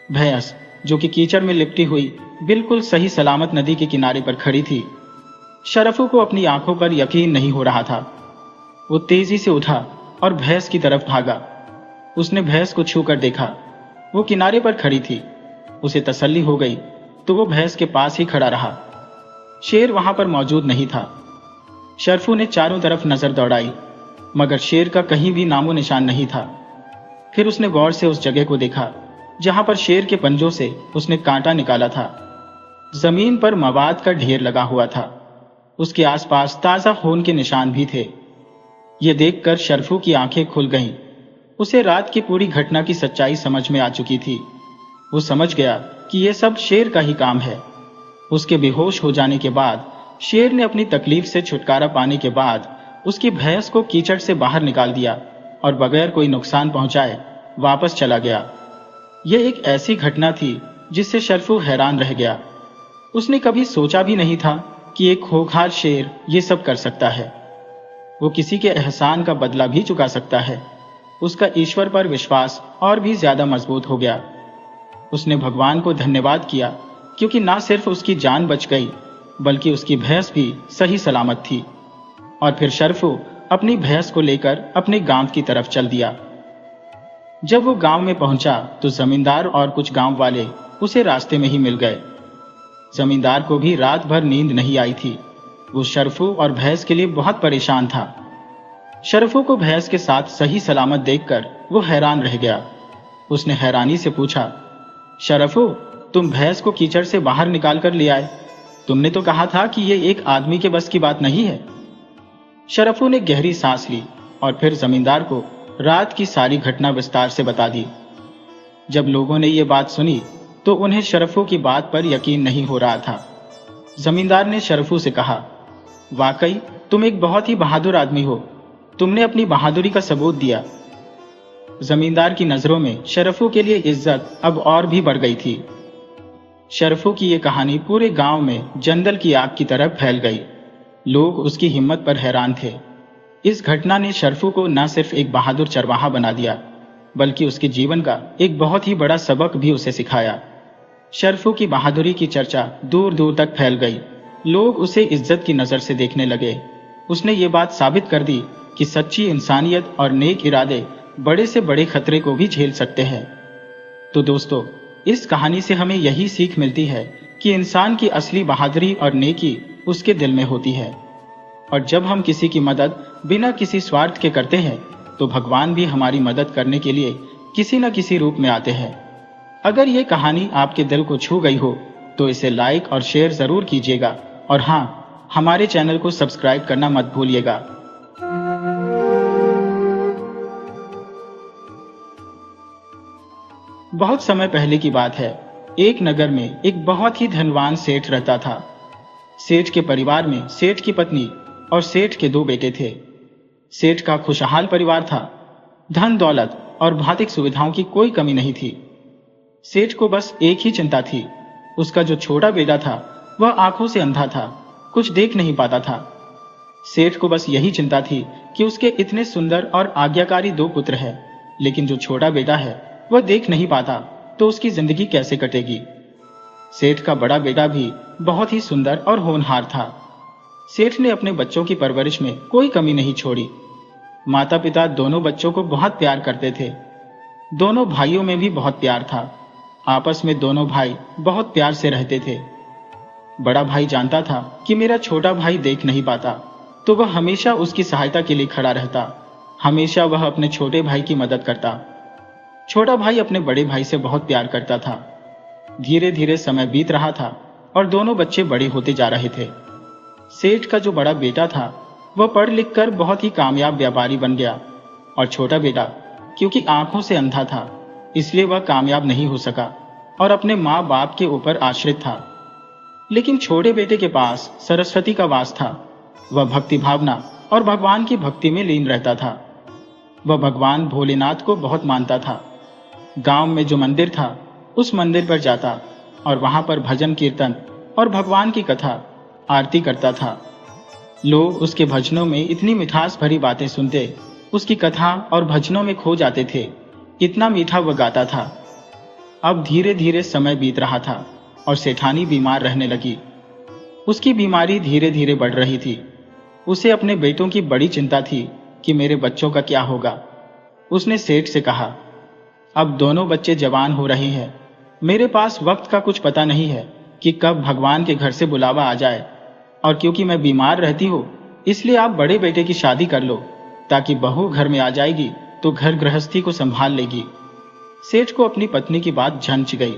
भैंस जो कि कीचड़ में लिपटी हुई बिल्कुल सही सलामत नदी के किनारे पर खड़ी थी। शरफू को अपनी आंखों पर यकीन नहीं हो रहा था। वो तेजी से उठा और भैंस की तरफ भागा। उसने भैंस को छूकर देखा। वो किनारे पर खड़ी थी। उसे तसल्ली हो गई तो वो भैंस के पास ही खड़ा रहा। शेर वहां पर मौजूद नहीं था। शरफू ने चारों तरफ नजर दौड़ाई, मगर शेर का कहीं भी नामो निशान नहीं था। फिर उसने गौर से उस जगह को देखा जहां पर शेर के पंजों से उसने कांटा निकाला था। जमीन पर मवाद का ढेर लगा हुआ था। उसके आसपास ताजा खून के निशान भी थे। ये देखकर शरफू की आंखें खुल गईं। उसे रात की पूरी घटना की सच्चाई समझ में आ चुकी थी। वो समझ गया कि यह सब शेर का ही काम है। उसके बेहोश हो जाने के बाद शेर ने अपनी तकलीफ से छुटकारा पाने के बाद उसकी भैंस को कीचड़ से बाहर निकाल दिया और बगैर कोई नुकसान पहुंचाए वापस चला गया। यह एक ऐसी घटना थी जिससे शरफू हैरान रह गया। उसने कभी सोचा भी नहीं था कि एक खूंखार शेर ये सब कर सकता है। वो किसी के एहसान का बदला भी चुका सकता है। उसका ईश्वर पर विश्वास और भी ज्यादा मजबूत हो गया। उसने भगवान को धन्यवाद किया, क्योंकि ना सिर्फ उसकी जान बच गई बल्कि उसकी भैंस भी सही सलामत थी। और फिर शरफू अपनी भैंस को लेकर अपने गांव की तरफ चल दिया। जब वो गांव में पहुंचा तो जमींदार और कुछ गांव वाले उसे रास्ते में ही मिल गए। जमींदार को भी रात भर नींद नहीं आई थी। वो शरफू और भैंस के लिए बहुत परेशान था। शरफू को भैंस के साथ सही सलामत देखकर वो हैरान रह गया। उसने हैरानी से पूछा, शरफू, तुम भैंस को कीचड़ से बाहर निकाल कर ले आए? तुमने तो कहा था कि ये एक आदमी के बस की बात नहीं है। शरफू ने गहरी सांस ली और फिर जमींदार को रात की सारी घटना विस्तार से बता दी। जब लोगों ने ये बात सुनी तो उन्हें शरफू की बात पर यकीन नहीं हो रहा था। जमींदार ने शरफू से कहा, वाकई तुम एक बहुत ही बहादुर आदमी हो। तुमने अपनी बहादुरी का सबूत दिया। जमींदार की नजरों में शरफू के लिए इज्जत अब और भी बढ़ गई थी। शरफू की यह कहानी पूरे गांव में जंगल की आग की तरह फैल गई। लोग उसकी हिम्मत पर हैरान थे। इस घटना ने शरफू को न सिर्फ एक बहादुर चरवाहा बना दिया बल्कि उसके जीवन का एक बहुत ही बड़ा सबक भी उसे सिखाया। शरफू की बहादुरी की चर्चा दूर दूर तक फैल गई। लोग उसे इज्जत की नजर से देखने लगे। उसने ये बात साबित कर दी कि सच्ची इंसानियत और नेक इरादे बड़े से बड़े खतरे को भी झेल सकते हैं। तो दोस्तों, इस कहानी से हमें यही सीख मिलती है कि इंसान की असली बहादुरी और नेकी उसके दिल में होती है। और जब हम किसी की मदद बिना किसी स्वार्थ के करते हैं तो भगवान भी हमारी मदद करने के लिए किसी न किसी रूप में आते हैं। अगर ये कहानी आपके दिल को छू गई हो तो इसे लाइक और शेयर जरूर कीजिएगा। और हाँ, हमारे चैनल को सब्सक्राइब करना मत भूलिएगा। बहुत समय पहले की बात है। एक नगर में एक बहुत ही धनवान सेठ रहता था। सेठ के परिवार में सेठ की पत्नी और सेठ के 2 बेटे थे। सेठ का खुशहाल परिवार था। धन दौलत और भौतिक सुविधाओं की कोई कमी नहीं थी। सेठ को बस एक ही चिंता थी। उसका जो छोटा बेटा था वह आंखों से अंधा था, कुछ देख नहीं पाता था। सेठ को बस यही चिंता थी कि उसके इतने सुंदर और आज्ञाकारी 2 पुत्र हैं, लेकिन जो छोटा बेटा है वह देख नहीं पाता, तो उसकी जिंदगी कैसे कटेगी। सेठ का बड़ा बेटा भी बहुत ही सुंदर और होनहार था। सेठ ने अपने बच्चों की परवरिश में कोई कमी नहीं छोड़ी। माता पिता दोनों बच्चों को बहुत प्यार करते थे। दोनों भाइयों में भी बहुत प्यार था। आपस में दोनों भाई बहुत प्यार से रहते थे। बड़ा भाई जानता था कि मेरा छोटा भाई देख नहीं पाता, तो वह हमेशा उसकी सहायता के लिए खड़ा रहता। हमेशा वह अपने छोटे भाई की मदद करता। छोटा भाई अपने बड़े भाई से बहुत प्यार करता था। धीरे धीरे समय बीत रहा था और दोनों बच्चे बड़े होते जा रहे थे। सेठ का जो बड़ा बेटा था वह पढ़ लिख कर बहुत ही कामयाब व्यापारी बन गया, और छोटा बेटा क्योंकि आंखों से अंधा था इसलिए वह कामयाब नहीं हो सका और अपने माँ बाप के ऊपर आश्रित था। लेकिन छोटे बेटे के पास सरस्वती का वास था। वह भक्ति भावना और भगवान की भक्ति में लीन रहता था। वह भगवान भोलेनाथ को बहुत मानता था। गांव में जो मंदिर था उस मंदिर पर जाता और वहां पर भजन कीर्तन और भगवान की कथा आरती करता था। लोग उसके भजनों में इतनी मिठास भरी बातें सुनते, उसकी कथा और भजनों में खो जाते थे। इतना मीठा वह गाता था। अब धीरे धीरे समय बीत रहा था और सेठानी बीमार रहने लगी। उसकी बीमारी धीरे धीरे बढ़ रही थी। उसे अपने बेटों की बड़ी चिंता थी कि मेरे बच्चों का क्या होगा। उसने सेठ से कहा, अब दोनों बच्चे जवान हो रहे हैं। मेरे पास वक्त का कुछ पता नहीं है कि कब भगवान के घर से बुलावा आ जाए, और क्योंकि मैं बीमार रहती हूँ इसलिए आप बड़े बेटे की शादी कर लो, ताकि बहू घर में आ जाएगी तो घर गृहस्थी को संभाल लेगी। सेठ को अपनी पत्नी की बात झंझ गई।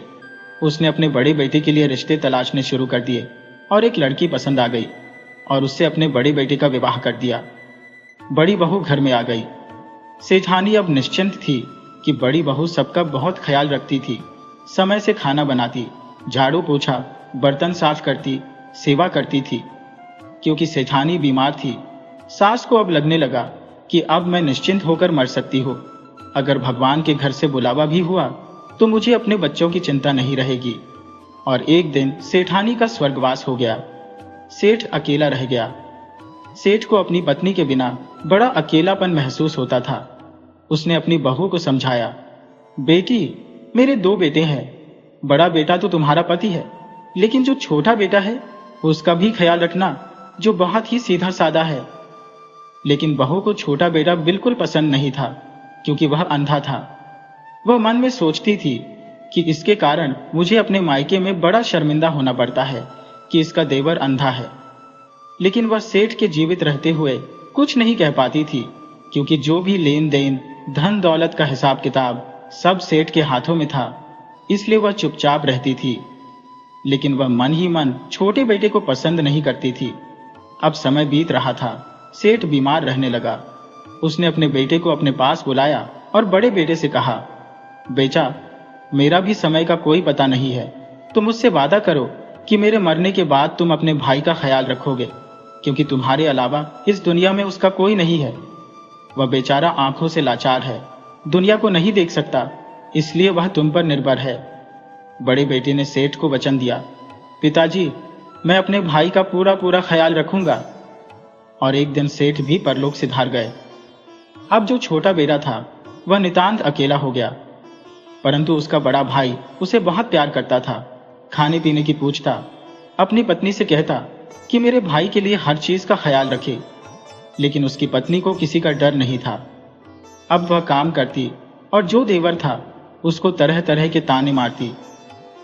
उसने अपने बड़े बेटे के लिए रिश्ते तलाशने शुरू कर दिए और एक लड़की पसंद आ गई और उससे अपने बड़े बेटे का विवाह कर दिया। बड़ी बहू घर में आ गई। सेठानी अब निश्चिंत थी कि बड़ी बहू सबका बहुत ख्याल रखती थी। समय से खाना बनाती, झाड़ू पोछा, बर्तन साफ करती, सेवा करती थी। क्योंकि सेठानी बीमार थी, सास को अब लगने लगा कि अब मैं निश्चिंत होकर मर सकती हूँ। अगर भगवान के घर से बुलावा भी हुआ तो मुझे अपने बच्चों की चिंता नहीं रहेगी। और एक दिन सेठानी का स्वर्गवास हो गया। सेठ अकेला रह गया। सेठ को अपनी पत्नी के बिना बड़ा अकेलापन महसूस होता था। उसने अपनी बहू को समझाया, बेटी, मेरे 2 बेटे हैं। बड़ा बेटा तो तुम्हारा पति है, लेकिन जो छोटा बेटा है उसका भी ख्याल रखना, जो बहुत ही सीधा साधा है। लेकिन बहू को छोटा बेटा बिल्कुल पसंद नहीं था, क्योंकि वह अंधा था। वह मन में सोचती थी कि इसके कारण मुझे अपने मायके में बड़ा शर्मिंदा होना पड़ता है कि इसका देवर अंधा है। लेकिन वह सेठ के जीवित रहते हुए कुछ नहीं कह पाती थी, क्योंकि जो भी लेन देन, धन दौलत का हिसाब किताब सब सेठ के हाथों में था, इसलिए वह चुपचाप रहती थी। लेकिन वह मन ही मन छोटे बेटे को पसंद नहीं करती थी। अब समय बीत रहा था, सेठ बीमार रहने लगा। उसने अपने बेटे को अपने पास बुलाया और बड़े बेटे से कहा, बेटा, मेरा भी समय का कोई पता नहीं है। तुम मुझसे वादा करो कि मेरे मरने के बाद तुम अपने भाई का ख्याल रखोगे, क्योंकि तुम्हारे अलावा इस दुनिया में उसका कोई नहीं है। वह बेचारा आंखों से लाचार है, दुनिया को नहीं देख सकता, इसलिए वह तुम पर निर्भर है। बड़े बेटे ने सेठ को वचन दिया, पिताजी, मैं अपने भाई का पूरा पूरा ख्याल रखूंगा। और एक दिन सेठ भी परलोक सिधार गए। अब जो छोटा बेटा था वह नितांत अकेला हो गया, परंतु उसका बड़ा भाई उसे बहुत प्यार करता था। खाने पीने की पूछता, अपनी पत्नी से कहता कि मेरे भाई के लिए हर चीज का ख्याल रखे। लेकिन उसकी पत्नी को किसी का डर नहीं था। अब वह काम करती और जो देवर था उसको तरह तरह के ताने मारती।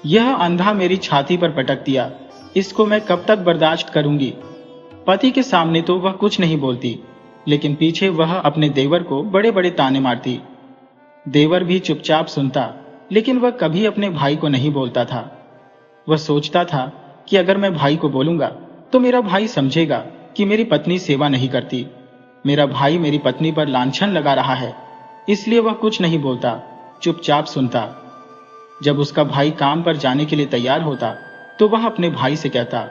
यह अंधा मेरी छाती पर पटक दिया, इसको मैं कब तक बर्दाश्त करूंगी। पति के सामने तो वह कुछ नहीं बोलती, लेकिन पीछे वह अपने देवर को बड़े बड़े ताने मारती। देवर भी चुपचाप सुनता, लेकिन वह कभी अपने भाई को नहीं बोलता था। वह सोचता था कि अगर मैं भाई को बोलूंगा तो मेरा भाई समझेगा कि मेरी पत्नी सेवा नहीं करती। मेरा भाई मेरी पत्नी पर लांछन लगा रहा है, इसलिए वह कुछ नहीं बोलता, चुपचाप सुनता। जब उसका भाई काम पर जाने के लिए तैयार होता तो वह अपने भाई से कहता,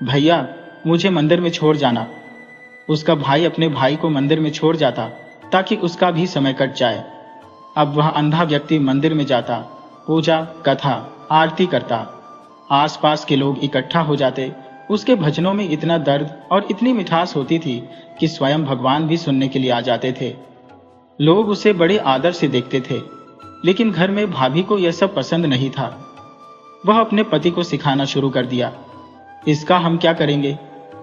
भैया, मुझे मंदिर में छोड़ जाना। उसका भाई अपने भाई को मंदिर में छोड़ जाता ताकि उसका भी समय कट जाए। अब वह अंधा व्यक्ति मंदिर में जाता, पूजा, कथा, आरती करता। आसपास के लोग इकट्ठा हो जाते। उसके भजनों में इतना दर्द और इतनी मिठास होती थी कि स्वयं भगवान भी सुनने के लिए आ जाते थे। लोग उसे बड़े आदर से देखते थे, लेकिन घर में भाभी को यह सब पसंद नहीं था। वह अपने पति को सिखाना शुरू कर दिया, इसका हम क्या करेंगे,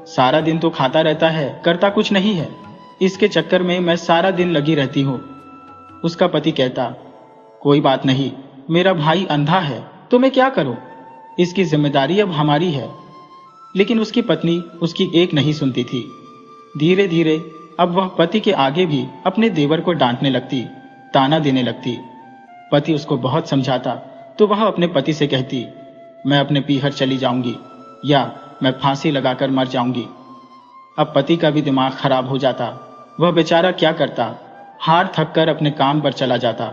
सारा दिन तो खाता रहता है, करता कुछ नहीं है, इसके चक्कर में मैं सारा दिन लगी रहती हूँ। उसका पति कहता, कोई बात नहीं, मेरा भाई अंधा है तो मैं क्या करूं, इसकी जिम्मेदारी अब हमारी है। लेकिन उसकी पत्नी उसकी एक नहीं सुनती थी। धीरे धीरे अब वह पति के आगे भी अपने देवर को डांटने लगती, ताना देने लगती। पति उसको बहुत समझाता तो वह अपने पति से कहती, मैं अपने पीहर चली जाऊंगी या मैं फांसी लगाकर मर जाऊंगी। अब पति का भी दिमाग खराब हो जाता। वह बेचारा क्या करता, हार थक कर अपने काम पर चला जाता।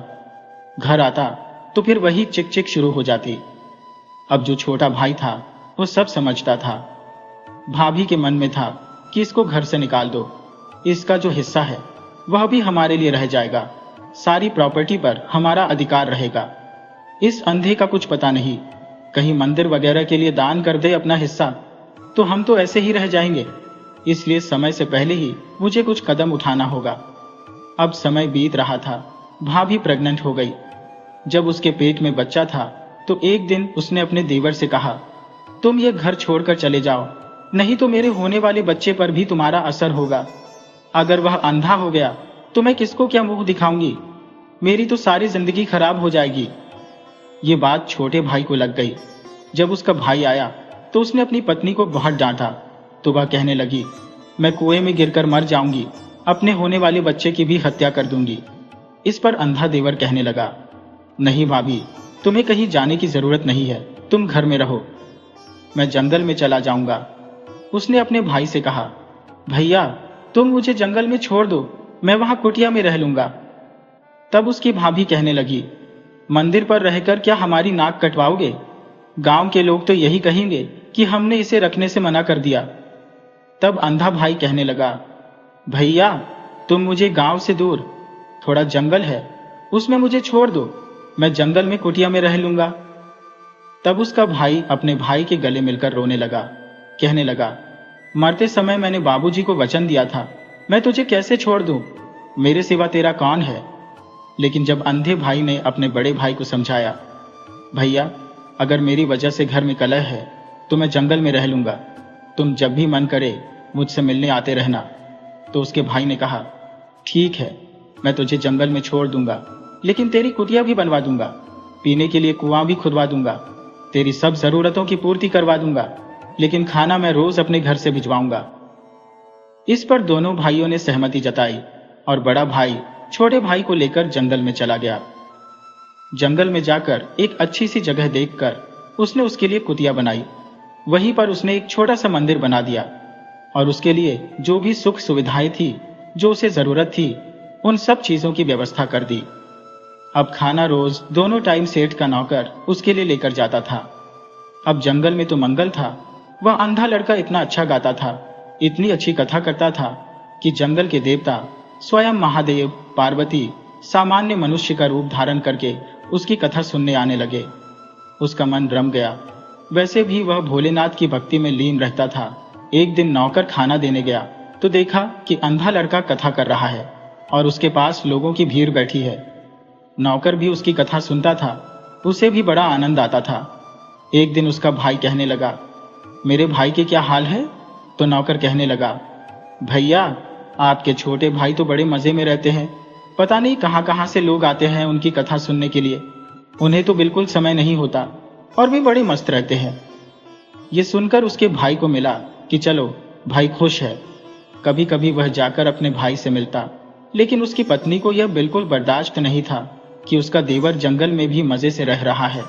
घर आता तो फिर वही चिक चिक शुरू हो जाती। अब जो छोटा भाई था वो सब समझता था। भाभी के मन में था कि इसको घर से निकाल दो, इसका जो हिस्सा है वह भी हमारे लिए रह जाएगा, सारी प्रॉपर्टी पर हमारा अधिकार रहेगा। इस अंधे का कुछ पता नहीं, कहीं मंदिर वगैरह के लिए दान कर दे अपना हिस्सा तो हम तो ऐसे ही रह जाएंगे। इसलिए समय से पहले ही मुझे कुछ कदम उठाना होगा। अब समय बीत रहा था। भाभी प्रेग्नेंट हो गई। जब उसके पेट में बच्चा था तो एक दिन उसने अपने देवर से कहा, तुम ये घर छोड़कर चले जाओ, नहीं तो मेरे होने वाले बच्चे पर भी तुम्हारा असर होगा। अगर वह अंधा हो गया तो मैं किसको क्या मुंह दिखाऊंगी, मेरी तो सारी जिंदगी खराब हो जाएगी। ये बात छोटे भाई को लग गई। जब उसका भाई आया तो उसने अपनी पत्नी को बहुत डांटा तो वह कहने लगी, मैं कुएं में गिरकर मर जाऊंगी, अपने होने वाले बच्चे की भी हत्या कर दूंगी। इस पर अंधा देवर कहने लगा, नहीं भाभी, तुम्हें कहीं जाने की जरूरत नहीं है, तुम घर में रहो, मैं जंगल में चला जाऊंगा। उसने अपने भाई से कहा, भैया, तुम मुझे जंगल में छोड़ दो, मैं वहां कुटिया में रह लूंगा। तब उसकी भाभी कहने लगी, मंदिर पर रहकर क्या हमारी नाक कटवाओगे? गांव के लोग तो यही कहेंगे कि हमने इसे रखने से मना कर दिया। तब अंधा भाई कहने लगा, भैया, तुम मुझे गांव से दूर थोड़ा जंगल है उसमें मुझे छोड़ दो, मैं जंगल में कुटिया में रह लूंगा। तब उसका भाई अपने भाई के गले मिलकर रोने लगा, कहने लगा, मरते समय मैंने बाबूजी को वचन दिया था, मैं तुझे कैसे छोड़ दूं, मेरे सिवा तेरा कौन है, लेकिन जब अंधे भाई ने अपने बड़े भाई को समझाया, भैया अगर मेरी वजह से घर में कलह है तो मैं जंगल में रह लूंगा, तुम जब भी मन करे मुझसे मिलने आते रहना। तो उसके भाई ने कहा, ठीक है, मैं तुझे जंगल में छोड़ दूंगा, लेकिन तेरी कुटिया भी बनवा दूंगा, पीने के लिए कुआं भी खुदवा दूंगा, तेरी सब जरूरतों की पूर्ति करवा दूंगा, लेकिन खाना मैं रोज अपने घर से भिजवाऊंगा। इस पर दोनों भाइयों ने सहमति जताई और बड़ा भाई छोटे भाई को लेकर जंगल में चला गया। जंगल में जाकर एक अच्छी सी जगह देखकर उसने उसके लिए कुटिया बनाई। वहीं पर उसने एक छोटा सा मंदिर बना दिया और उसके लिए जो भी सुख सुविधाएं थी, जो उसे जरूरत थी, उन सब चीजों की व्यवस्था कर दी। अब खाना रोज दोनों टाइम सेठ का नौकर उसके लिए लेकर जाता था। अब जंगल में तो मंगल था। वह अंधा लड़का इतना अच्छा गाता था, इतनी अच्छी कथा करता था कि जंगल के देवता स्वयं महादेव, पार्वती सामान्य मनुष्य का रूप धारण करके उसकी कथा सुनने आने लगे। उसका मन रम गया। वैसे भी वह भोलेनाथ की भक्ति में लीन रहता था। एक दिन नौकर खाना देने गया तो देखा कि अंधा लड़का कथा कर रहा है और उसके पास लोगों की भीड़ बैठी है। नौकर भी उसकी कथा सुनता था, उसे भी बड़ा आनंद आता था। एक दिन उसका भाई कहने लगा, मेरे भाई के क्या हाल है? तो नौकर कहने लगा, भैया आपके छोटे भाई तो बड़े मजे में रहते हैं, पता नहीं कहां कहां से लोग आते हैं उनकी कथा सुनने के लिए, उन्हें तो बिल्कुल समय नहीं होता और भी बड़े मस्त रहते हैं। ये सुनकर उसके भाई को मिला कि चलो भाई खुश है। कभी कभी वह जाकर अपने भाई से मिलता, लेकिन उसकी पत्नी को यह बिल्कुल बर्दाश्त नहीं था कि उसका देवर जंगल में भी मजे से रह रहा है।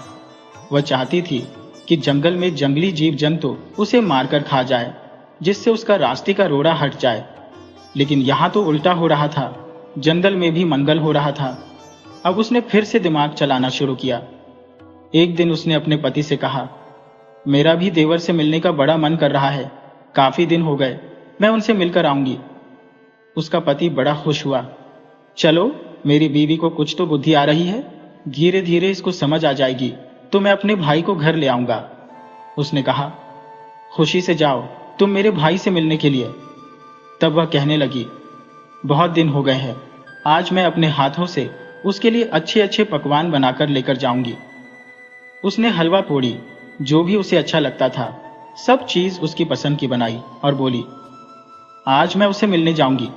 वह चाहती थी कि जंगल में जंगली जीव जंतु उसे मारकर खा जाए, जिससे उसका रास्ते का रोड़ा हट जाए। लेकिन यहाँ तो उल्टा हो रहा था, जंगल में भी मंगल हो रहा था। अब उसने फिर से दिमाग चलाना शुरू किया। एक दिन उसने अपने पति से कहा, मेरा भी देवर से मिलने का बड़ा मन कर रहा है, काफी दिन हो गए, मैं उनसे मिलकर आऊंगी। उसका पति बड़ा खुश हुआ। चलो, मेरी बीवी को कुछ तो बुद्धि आ रही है, धीरे धीरे इसको समझ आ जाएगी तो मैं अपने भाई को घर ले आऊंगा। उसने कहा, खुशी से जाओ तुम मेरे भाई से मिलने के लिए। तब वह कहने लगी, बहुत दिन हो गए हैं, आज मैं अपने हाथों से उसके लिए अच्छे अच्छे पकवान बनाकर लेकर जाऊंगी। उसने हलवा पूड़ी, जो भी उसे अच्छा लगता था, सब चीज उसकी पसंद की बनाई और बोली, आज मैं उसे मिलने जाऊंगी।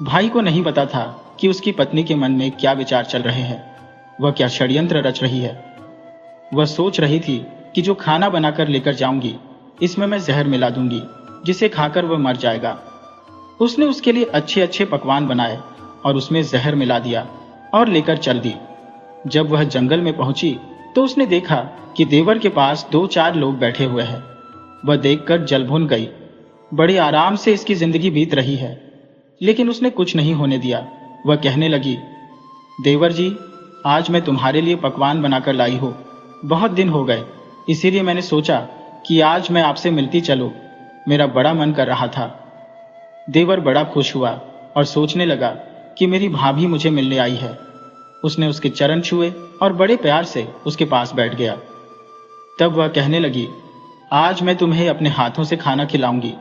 भाई को नहीं पता था कि उसकी पत्नी के मन में क्या विचार चल रहे हैं, वह क्या षड्यंत्र रच रही है। वह सोच रही थी कि जो खाना बनाकर लेकर जाऊंगी, इसमें मैं जहर मिला दूंगी, जिसे खाकर वह मर जाएगा। उसने उसके लिए अच्छे अच्छे पकवान बनाए और उसमें जहर मिला दिया और लेकर चल दी। जब वह जंगल में पहुंची तो उसने देखा कि देवर के पास 2-4 लोग बैठे हुए हैं। वह देखकर जल भुन गई। बड़े आराम से इसकी जिंदगी बीत रही है, लेकिन उसने कुछ नहीं होने दिया। वह कहने लगी, देवर जी, आज मैं तुम्हारे लिए पकवान बनाकर लाई हूं, बहुत दिन हो गए, इसीलिए मैंने सोचा कि आज मैं आपसे मिलती चलूं, मेरा बड़ा मन कर रहा था। देवर बड़ा खुश हुआ और सोचने लगा कि मेरी भाभी मुझे मिलने आई है। उसने उसके चरण छुए और बड़े प्यार से उसके पास बैठ गया। तब वह कहने लगी, आज मैं तुम्हें अपने हाथों से खाना खिलाऊंगी।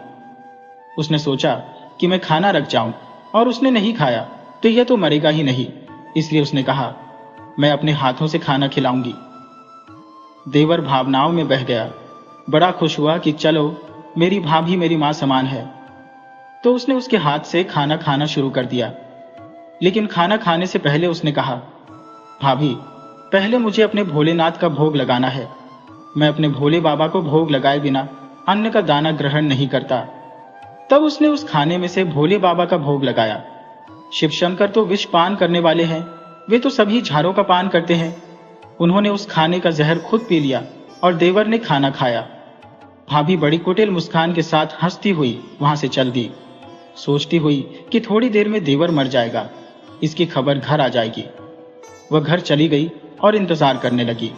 उसने सोचा कि मैं खाना रख जाऊं, और उसने नहीं खाया तो यह तो मरेगा ही नहीं, इसलिए उसने कहा, मैं अपने हाथों से खाना खिलाऊंगी। देवर भावनाओं में बह गया, बड़ा खुश हुआ कि चलो मेरी भाभी मेरी मां समान है। तो उसने उसके हाथ से खाना खाना शुरू कर दिया। लेकिन खाना खाने से पहले उसने कहा, भाभी, पहले मुझे अपने भोलेनाथ का भोग लगाना है। मैं अपने भोले बाबा को भोग लगाए बिना अन्न का दाना ग्रहण नहीं करता। तब उसने उस खाने में से भोले बाबा का भोग लगाया। शिव शंकर तो विष पान करने वाले हैं, वे तो सभी झाड़ों का पान करते हैं। उन्होंने उस खाने का जहर खुद पी लिया और देवर ने खाना खाया। भाभी बड़ी कुटिल मुस्कान के साथ हंसती हुई वहां से चल दी, सोचती हुई कि थोड़ी देर में देवर मर जाएगा, इसकी खबर घर आ जाएगी। वह घर चली गई और इंतजार करने लगी।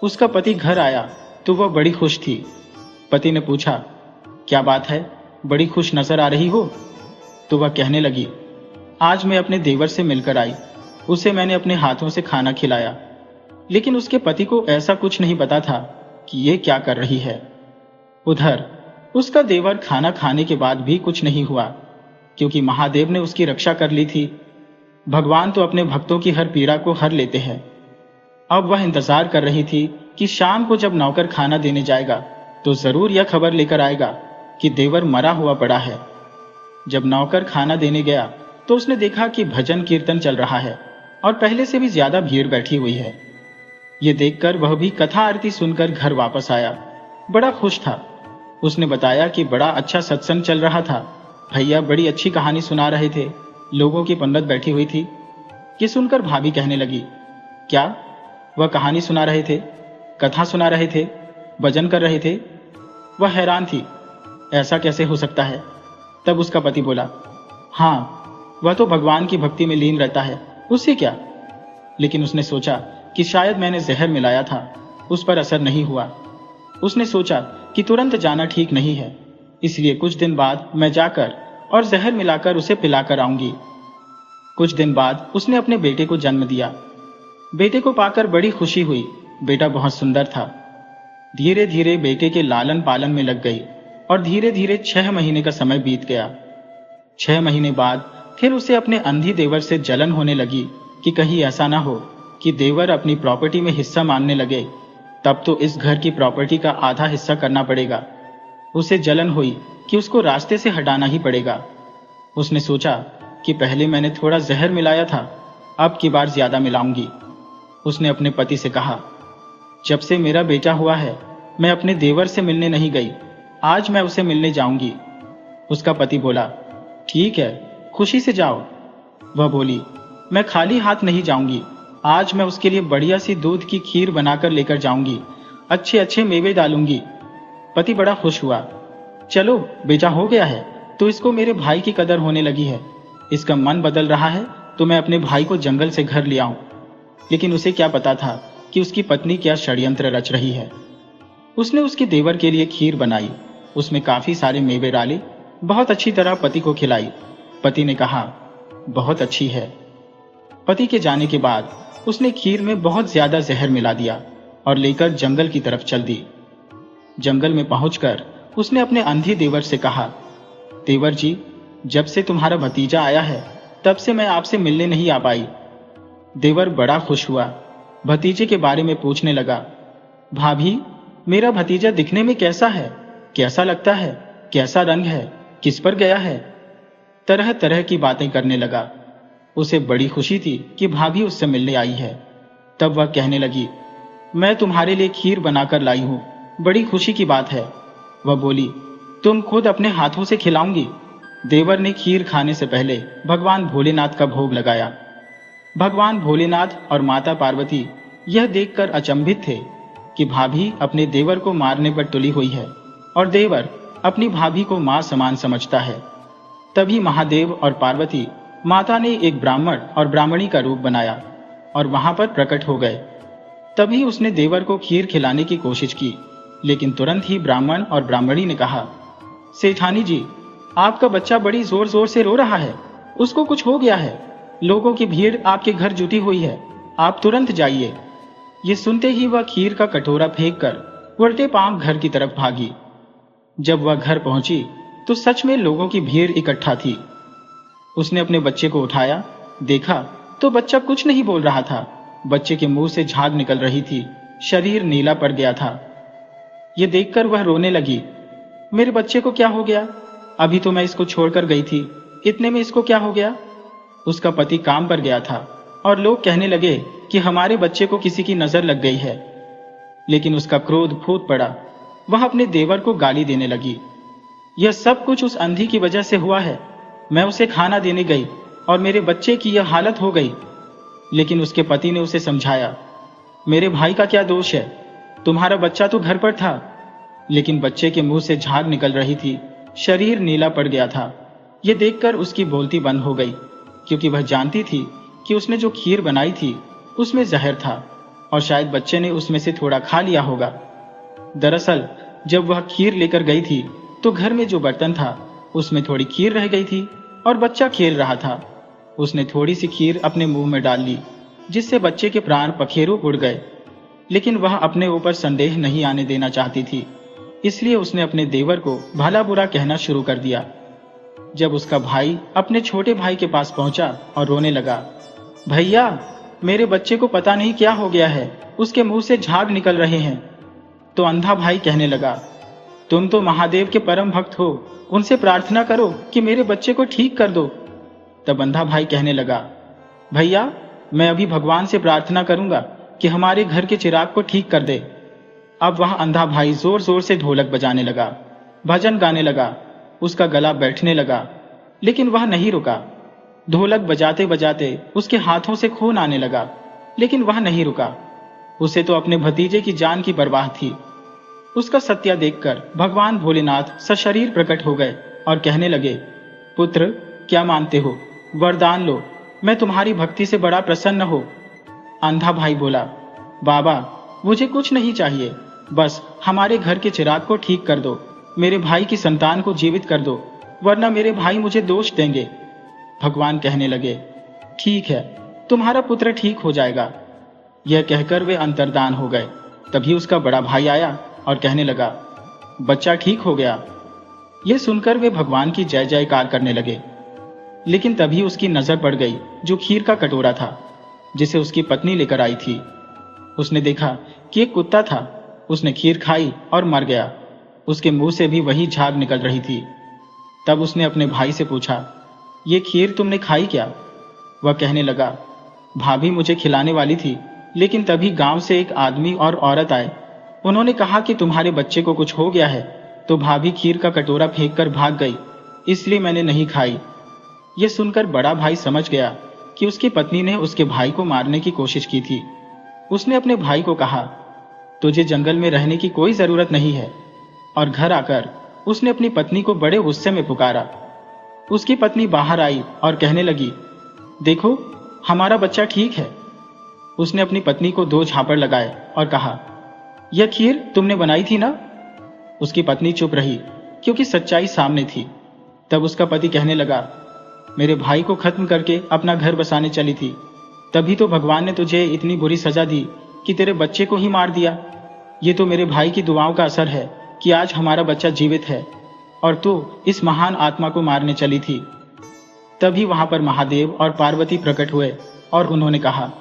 उसका पति घर आया तो वह बड़ी खुश थी। पति ने पूछा, क्या बात है, बड़ी खुश नजर आ रही हो? तो वह कहने लगी, आज मैं अपने देवर से मिलकर आई, उसे मैंने अपने हाथों से खाना खिलाया। लेकिन उसके पति को ऐसा कुछ नहीं पता था कि ये क्या कर रही है। उधर उसका देवर खाना खाने के बाद भी कुछ नहीं हुआ, क्योंकि महादेव ने उसकी रक्षा कर ली थी। भगवान तो अपने भक्तों की हर पीड़ा को हर लेते हैं। अब वह इंतजार कर रही थी कि शाम को जब नौकर खाना देने जाएगा तो जरूर यह खबर लेकर आएगा कि देवर मरा हुआ पड़ा है। जब नौकर खाना देने गया तो उसने देखा कि भजन कीर्तन चल रहा है और पहले से भी ज्यादा भीड़ बैठी हुई है। ये देखकर वह भी कथा आरती सुनकर घर वापस आया। बड़ा खुश था। उसने बताया कि बड़ा अच्छा सत्संग चल रहा था, भैया बड़ी अच्छी कहानी सुना रहे थे, लोगों की पंगत बैठी हुई थी। ये सुनकर भाभी कहने लगी, क्या वह कहानी सुना रहे थे, कथा सुना रहे थे, भजन कर रहे थे? वह हैरान थी, ऐसा कैसे हो सकता है? तब उसका पति बोला, हाँ, वह तो भगवान की भक्ति में लीन रहता है, उससे क्या? लेकिन उसने सोचा कि शायद मैंने जहर मिलाया था, उस पर असर नहीं हुआ। उसने सोचा कि तुरंत जाना ठीक नहीं है, इसलिए कुछ दिन बाद मैं जाकर और जहर मिलाकर उसे पिलाकर आऊंगी। कुछ दिन बाद उसने अपने बेटे को जन्म दिया। बेटे को पाकर बड़ी खुशी हुई। बेटा बहुत सुंदर था। धीरे धीरे बेटे के लालन पालन में लग गई और धीरे धीरे 6 महीने का समय बीत गया। 6 महीने बाद फिर उसे अपने अंधी देवर से जलन होने लगी कि कहीं ऐसा ना हो कि देवर अपनी प्रॉपर्टी में हिस्सा मांगने लगे, तब तो इस घर की प्रॉपर्टी का आधा हिस्सा करना पड़ेगा। उसे जलन हुई कि उसको रास्ते से हटाना ही पड़ेगा। उसने सोचा कि पहले मैंने थोड़ा जहर मिलाया था, अब की बार ज्यादा मिलाऊंगी। उसने अपने पति से कहा, जब से मेरा बेटा हुआ है मैं अपने देवर से मिलने नहीं गई, आज मैं उसे मिलने जाऊंगी। उसका पति बोला, ठीक है, खुशी से जाओ। वह बोली, मैं खाली हाथ नहीं जाऊंगी, आज मैं उसके लिए बढ़िया सी दूध की खीर बनाकर लेकर जाऊंगी, अच्छे अच्छे मेवे डालूंगी। पति बड़ा खुश हुआ। चलो, बेटा हो गया है तो इसको मेरे भाई की कदर होने लगी है, इसका मन बदल रहा है तो मैं अपने भाई को जंगल से घर ले आऊं। लेकिन उसे क्या पता था कि उसकी पत्नी क्या षड्यंत्र रच रही है। उसने उसके देवर के लिए खीर बनाई, उसमें काफी सारे मेवे डाले, बहुत अच्छी तरह पति को खिलाई। पति ने कहा, बहुत अच्छी है। पति के जाने के बाद उसने खीर में बहुत ज्यादा जहर मिला दिया और लेकर जंगल की तरफ चल दी। जंगल में पहुंचकर उसने अपने अंधी देवर से कहा, देवर जी, जब से तुम्हारा भतीजा आया है तब से मैं आपसे मिलने नहीं आ पाई। देवर बड़ा खुश हुआ, भतीजे के बारे में पूछने लगा, भाभी, मेरा भतीजा दिखने में कैसा है, कैसा लगता है, कैसा रंग है, किस पर गया है? तरह तरह की बातें करने लगा। उसे बड़ी खुशी थी कि भाभी उससे मिलने आई है। तब वह कहने लगी, मैं तुम्हारे लिए खीर बनाकर लाई हूं, बड़ी खुशी की बात है। वह बोली, तुम खुद अपने हाथों से खिलाऊंगी। देवर ने खीर खाने से पहले भगवान भोलेनाथ का भोग लगाया। भगवान भोलेनाथ और माता पार्वती यह देखकर अचंभित थे कि भाभी अपने देवर को मारने पर तुली हुई है और देवर अपनी भाभी को मां समान समझता है। तभी महादेव और पार्वती माता ने एक ब्राह्मण और ब्राह्मणी का रूप बनाया और वहां पर प्रकट हो गए। तभी उसने देवर को खीर खिलाने की कोशिश की, लेकिन तुरंत ही ब्राह्मण और ब्राह्मणी ने कहा, सेठानी जी, आपका बच्चा बड़ी जोर जोर से रो रहा है, उसको कुछ हो गया है, लोगों की भीड़ आपके घर जुटी हुई है, आप तुरंत जाइए। ये सुनते ही वह खीर का कटोरा फेंककर उल्टे पांव घर की तरफ भागी। जब वह घर पहुंची तो सच में लोगों की भीड़ इकट्ठा थी। उसने अपने बच्चे को उठाया, देखा तो बच्चा कुछ नहीं बोल रहा था। बच्चे के मुंह से झाग निकल रही थी, शरीर नीला पड़ गया था। ये देखकर वह रोने लगी, मेरे बच्चे को क्या हो गया? अभी तो मैं इसको छोड़कर गई थी, इतने में इसको क्या हो गया? उसका पति काम पर गया था और लोग कहने लगे कि हमारे बच्चे को किसी की नजर लग गई है। लेकिन उसका क्रोध फूट पड़ा, वह अपने देवर को गाली देने लगी, यह सब कुछ उस अंधी की वजह से हुआ है। मैं उसे खाना देने गई और मेरे बच्चे की यह हालत हो गई। लेकिन उसके पति ने उसे समझाया, मेरे भाई का क्या दोष है, तुम्हारा बच्चा तो घर पर था। लेकिन बच्चे के मुंह से झाग निकल रही थी, शरीर नीला पड़ गया था। यह देखकर उसकी बोलती बंद हो गई, क्योंकि वह जानती थी कि उसने जो खीर बनाई थी उसमें जहर था और शायद बच्चे ने उसमें से थोड़ा खा लिया होगा। दरअसल जब वह खीर लेकर गई थी तो घर में जो बर्तन था उसमें थोड़ी खीर रह गई थी और बच्चा खेल रहा था। उसने थोड़ी सी खीर अपने मुंह में डाल ली, जिससे बच्चे के प्राण पखेरु उड़ गए। लेकिन वह अपने ऊपर संदेह नहीं आने देना चाहती थी, इसलिए उसने अपने देवर को भला बुरा कहना शुरू कर दिया। जब उसका भाई अपने छोटे भाई के पास पहुंचा और रोने लगा भैया, मेरे बच्चे को पता नहीं क्या हो गया है, उसके मुंह से झाग निकल रहे हैं। तो अंधा भाई कहने लगा, तुम तो महादेव के परम भक्त हो, उनसे प्रार्थना करो कि मेरे बच्चे को ठीक कर दो। तब अंधा भाई कहने लगा, भैया, मैं अभी भगवान से प्रार्थना करूंगा कि हमारे घर के चिराग को ठीक कर दे। अब वह अंधा भाई जोर जोर से ढोलक बजाने लगा, भजन गाने लगा, उसका गला बैठने लगा, लेकिन वह नहीं रुका। ढोलक बजाते बजाते उसके हाथों से खून आने लगा, लेकिन वह नहीं रुका। उसे तो अपने भतीजे की जान की परवाह थी। उसका सत्या देखकर भगवान भोलेनाथ सशरीर प्रकट हो गए और कहने लगे, पुत्र, क्या मानते हो? वरदान लो, मैं तुम्हारी भक्ति से बड़ा प्रसन्न हो। अंधा भाई बोला, बाबा, मुझे कुछ नहीं चाहिए, बस हमारे घर के चिराग को ठीक कर दो, मेरे भाई की संतान को जीवित कर दो, वरना मेरे भाई मुझे दोष देंगे। भगवान कहने लगे, ठीक है, तुम्हारा पुत्र ठीक हो जाएगा। यह कहकर वे अंतर्धान हो गए। तभी उसका बड़ा भाई आया और कहने लगा, बच्चा ठीक हो गया। यह सुनकर वे भगवान की जय जयकार करने लगे। लेकिन तभी उसकी नजर पड़ गई जो खीर का कटोरा था, जिसे उसकी पत्नी लेकर आई थी। उसने देखा कि एक कुत्ता था। उसने खीर खाई और मर गया। उसके मुंह से भी वही झाग निकल रही थी। तब उसने अपने भाई से पूछा, ये खीर तुमने खाई क्या? वह कहने लगा, भाभी मुझे खिलाने वाली थी, लेकिन तभी गांव से एक आदमी और औरत आए। उन्होंने कहा कि तुम्हारे बच्चे को कुछ हो गया है, तो भाभी खीर का कटोरा फेंक कर भाग गई, इसलिए मैंने नहीं खाई। यह सुनकर बड़ा भाई समझ गया कि उसकी पत्नी ने उसके भाई को मारने की कोशिश की थी। उसने अपने भाई को कहा, तुझे जंगल में रहने की कोई जरूरत नहीं है, और घर आकर उसने अपनी पत्नी को बड़े गुस्से में पुकारा। उसकी पत्नी बाहर आई और कहने लगी, देखो, हमारा बच्चा ठीक है। उसने अपनी पत्नी को 2 झापड़ लगाए और कहा, यह खीर तुमने बनाई थी ना? उसकी पत्नी चुप रही, क्योंकि सच्चाई सामने थी। तब उसका पति कहने लगा, मेरे भाई को खत्म करके अपना घर बसाने चली थी, तभी तो भगवान ने तुझे इतनी बुरी सजा दी कि तेरे बच्चे को ही मार दिया। ये तो मेरे भाई की दुआओं का असर है कि आज हमारा बच्चा जीवित है, और तू इस महान आत्मा को मारने चली थी। तभी वहां पर महादेव और पार्वती प्रकट हुए और उन्होंने कहा,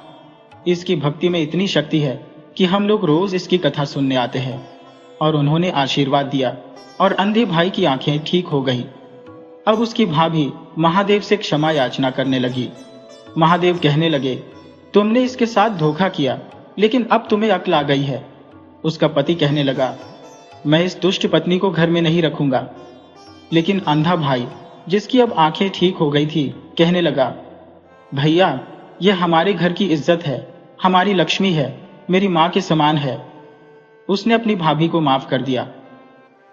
इसकी भक्ति में इतनी शक्ति है कि हम लोग रोज इसकी कथा सुनने आते हैं। और उन्होंने आशीर्वाद दिया और अंधे भाई की आंखें ठीक हो गई। अब उसकी भाभी महादेव से क्षमा याचना करने लगी। महादेव कहने लगे, तुमने इसके साथ धोखा किया, लेकिन अब तुम्हें अक्ल आ गई है। उसका पति कहने लगा, मैं इस दुष्ट पत्नी को घर में नहीं रखूंगा। लेकिन अंधा भाई, जिसकी अब आंखें ठीक हो गई थी, कहने लगा, भैया, यह हमारे घर की इज्जत है, हमारी लक्ष्मी है, मेरी मां के समान है। उसने अपनी भाभी को माफ कर दिया।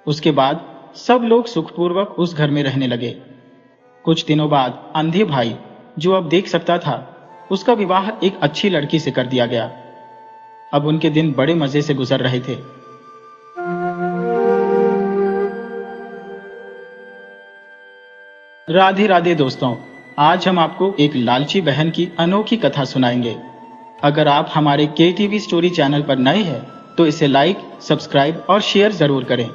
उसके बाद सब लोग सुखपूर्वक उस घर में रहने लगे। कुछ दिनों बाद अंधे भाई, जो अब देख सकता था, उसका विवाह एक अच्छी लड़की से कर दिया गया। अब उनके दिन बड़े मजे से गुजर रहे थे। राधे राधे दोस्तों, आज हम आपको एक लालची बहन की अनोखी कथा सुनाएंगे। अगर आप हमारे KTV स्टोरी चैनल पर नए हैं तो इसे लाइक, सब्सक्राइब और शेयर जरूर करें।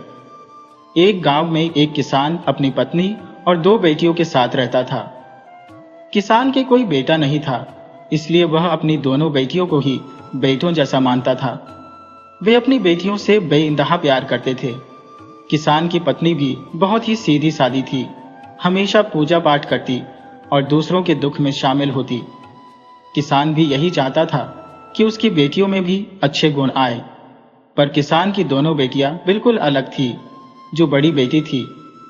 एक गांव में एक किसान अपनी पत्नी और 2 बेटियों के साथ रहता था। किसान के कोई बेटा नहीं था, इसलिए वह अपनी दोनों बेटियों को ही बेटों जैसा मानता था। वे अपनी बेटियों से बेइंतहा प्यार करते थे। किसान की पत्नी भी बहुत ही सीधी सादी थी, हमेशा पूजा पाठ करती और दूसरों के दुख में शामिल होती। किसान भी यही चाहता था कि उसकी बेटियों में भी अच्छे गुण आए, पर किसान की दोनों बेटियां बिल्कुल अलग थी। जो बड़ी बेटी थी,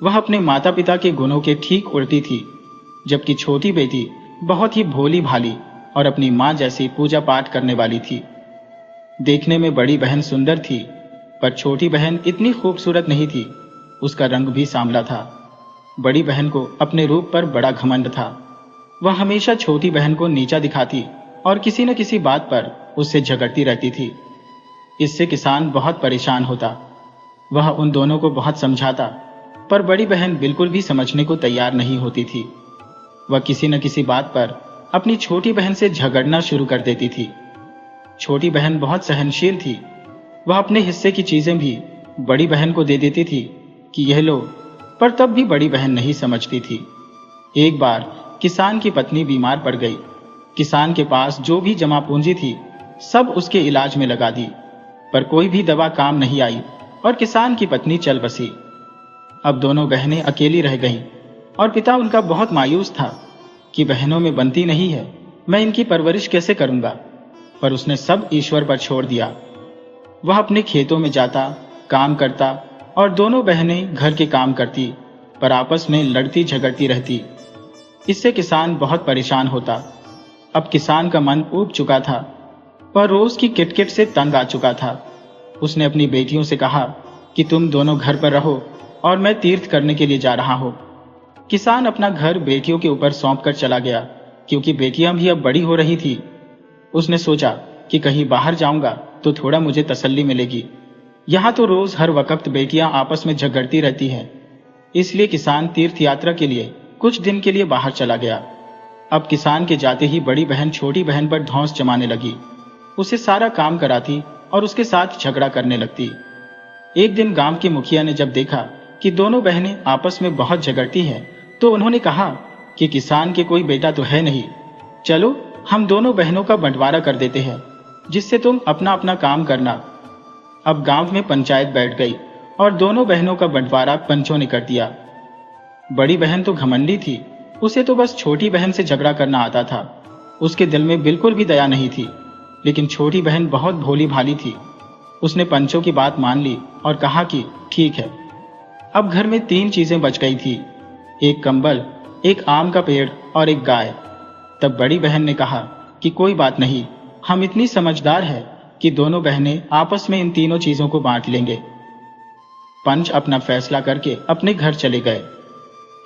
वह अपने माता पिता के गुणों के ठीक उल्टी थी, जबकि छोटी बेटी बहुत ही भोली भाली और अपनी मां जैसी पूजा पाठ करने वाली थी। देखने में बड़ी बहन सुंदर थी, पर छोटी बहन इतनी खूबसूरत नहीं थी। उसका रंग भी सांवला था। बड़ी बहन को अपने रूप पर बड़ा घमंड था। वह हमेशा छोटी बहन को नीचा दिखाती और किसी न किसी बात पर उससे झगड़ती रहती थी। इससे किसान बहुत परेशान होता। वह उन दोनों को बहुत समझाता, पर बड़ी बहन बिल्कुल भी समझने को तैयार नहीं होती थी। वह किसी न किसी बात पर अपनी छोटी बहन से झगड़ना शुरू कर देती थी। छोटी बहन बहुत सहनशील थी। वह अपने हिस्से की चीजें भी बड़ी बहन को दे देती थी कि यह लो, पर तब भी बड़ी बहन नहीं समझती थी। एक बार किसान की पत्नी बीमार पड़ गई। किसान के पास जो भी जमा पूंजी थी सब उसके इलाज में लगा दी, पर कोई भी दवा काम नहीं आई और किसान की पत्नी चल बसी। अब दोनों बहनें अकेली रह गईं और पिता उनका बहुत मायूस था कि बहनों में बनती नहीं है, मैं इनकी परवरिश कैसे करूंगा। पर उसने सब ईश्वर पर छोड़ दिया। वह अपने खेतों में जाता, काम करता और दोनों बहनें घर के काम करती, पर आपस में लड़ती झगड़ती रहती। इससे किसान बहुत परेशान होता। अब किसान का मन ऊब चुका था, पर रोज की किटकिट से तंग आ चुका था। उसने अपनी बेटियों से कहा कि तुम दोनों घर पर रहो और मैं तीर्थ करने के लिए जा रहा हूं। किसान अपना घर बेटियों के ऊपर सौंप कर चला गया, क्योंकि बेटियां भी अब बड़ी हो रही थी। उसने सोचा कि कहीं बाहर जाऊंगा तो थोड़ा मुझे तसल्ली मिलेगी। यहाँ तो रोज हर वक्त बेटियां आपस में झगड़ती रहती हैं। इसलिए किसान तीर्थ यात्रा के लिए कुछ दिन के लिए बाहर चला गया। अब किसान के जाते ही बड़ी बहन छोटी बहन पर धौंस जमाने लगी, उसे सारा काम कराती और उसके साथ झगड़ा करने लगती। एक दिन गांव के मुखिया ने जब देखा कि दोनों बहनें आपस में बहुत झगड़ती हैं, तो उन्होंने कहा कि किसान के कोई बेटा तो है नहीं, चलो हम दोनों बहनों का बंटवारा कर देते हैं, जिससे तुम अपना अपना काम करना। अब गांव में पंचायत बैठ गई और दोनों बहनों का बंटवारा पंचों ने कर दिया। बड़ी बहन तो घमंडी थी, उसे तो बस छोटी बहन से झगड़ा करना आता था। उसके दिल में बिल्कुल भी दया नहीं थी। लेकिन छोटी बहन बहुत भोली भाली थी। उसने पंचों की बात मान ली और कहा कि ठीक है। अब घर में 3 चीजें बच गई थी, एक कंबल, एक आम का पेड़ और एक गाय। तब बड़ी बहन ने कहा कि कोई बात नहीं, हम इतनी समझदार है कि दोनों बहनें आपस में इन तीनों चीजों को बांट लेंगे। पंच अपना फैसला करके अपने घर चले गए।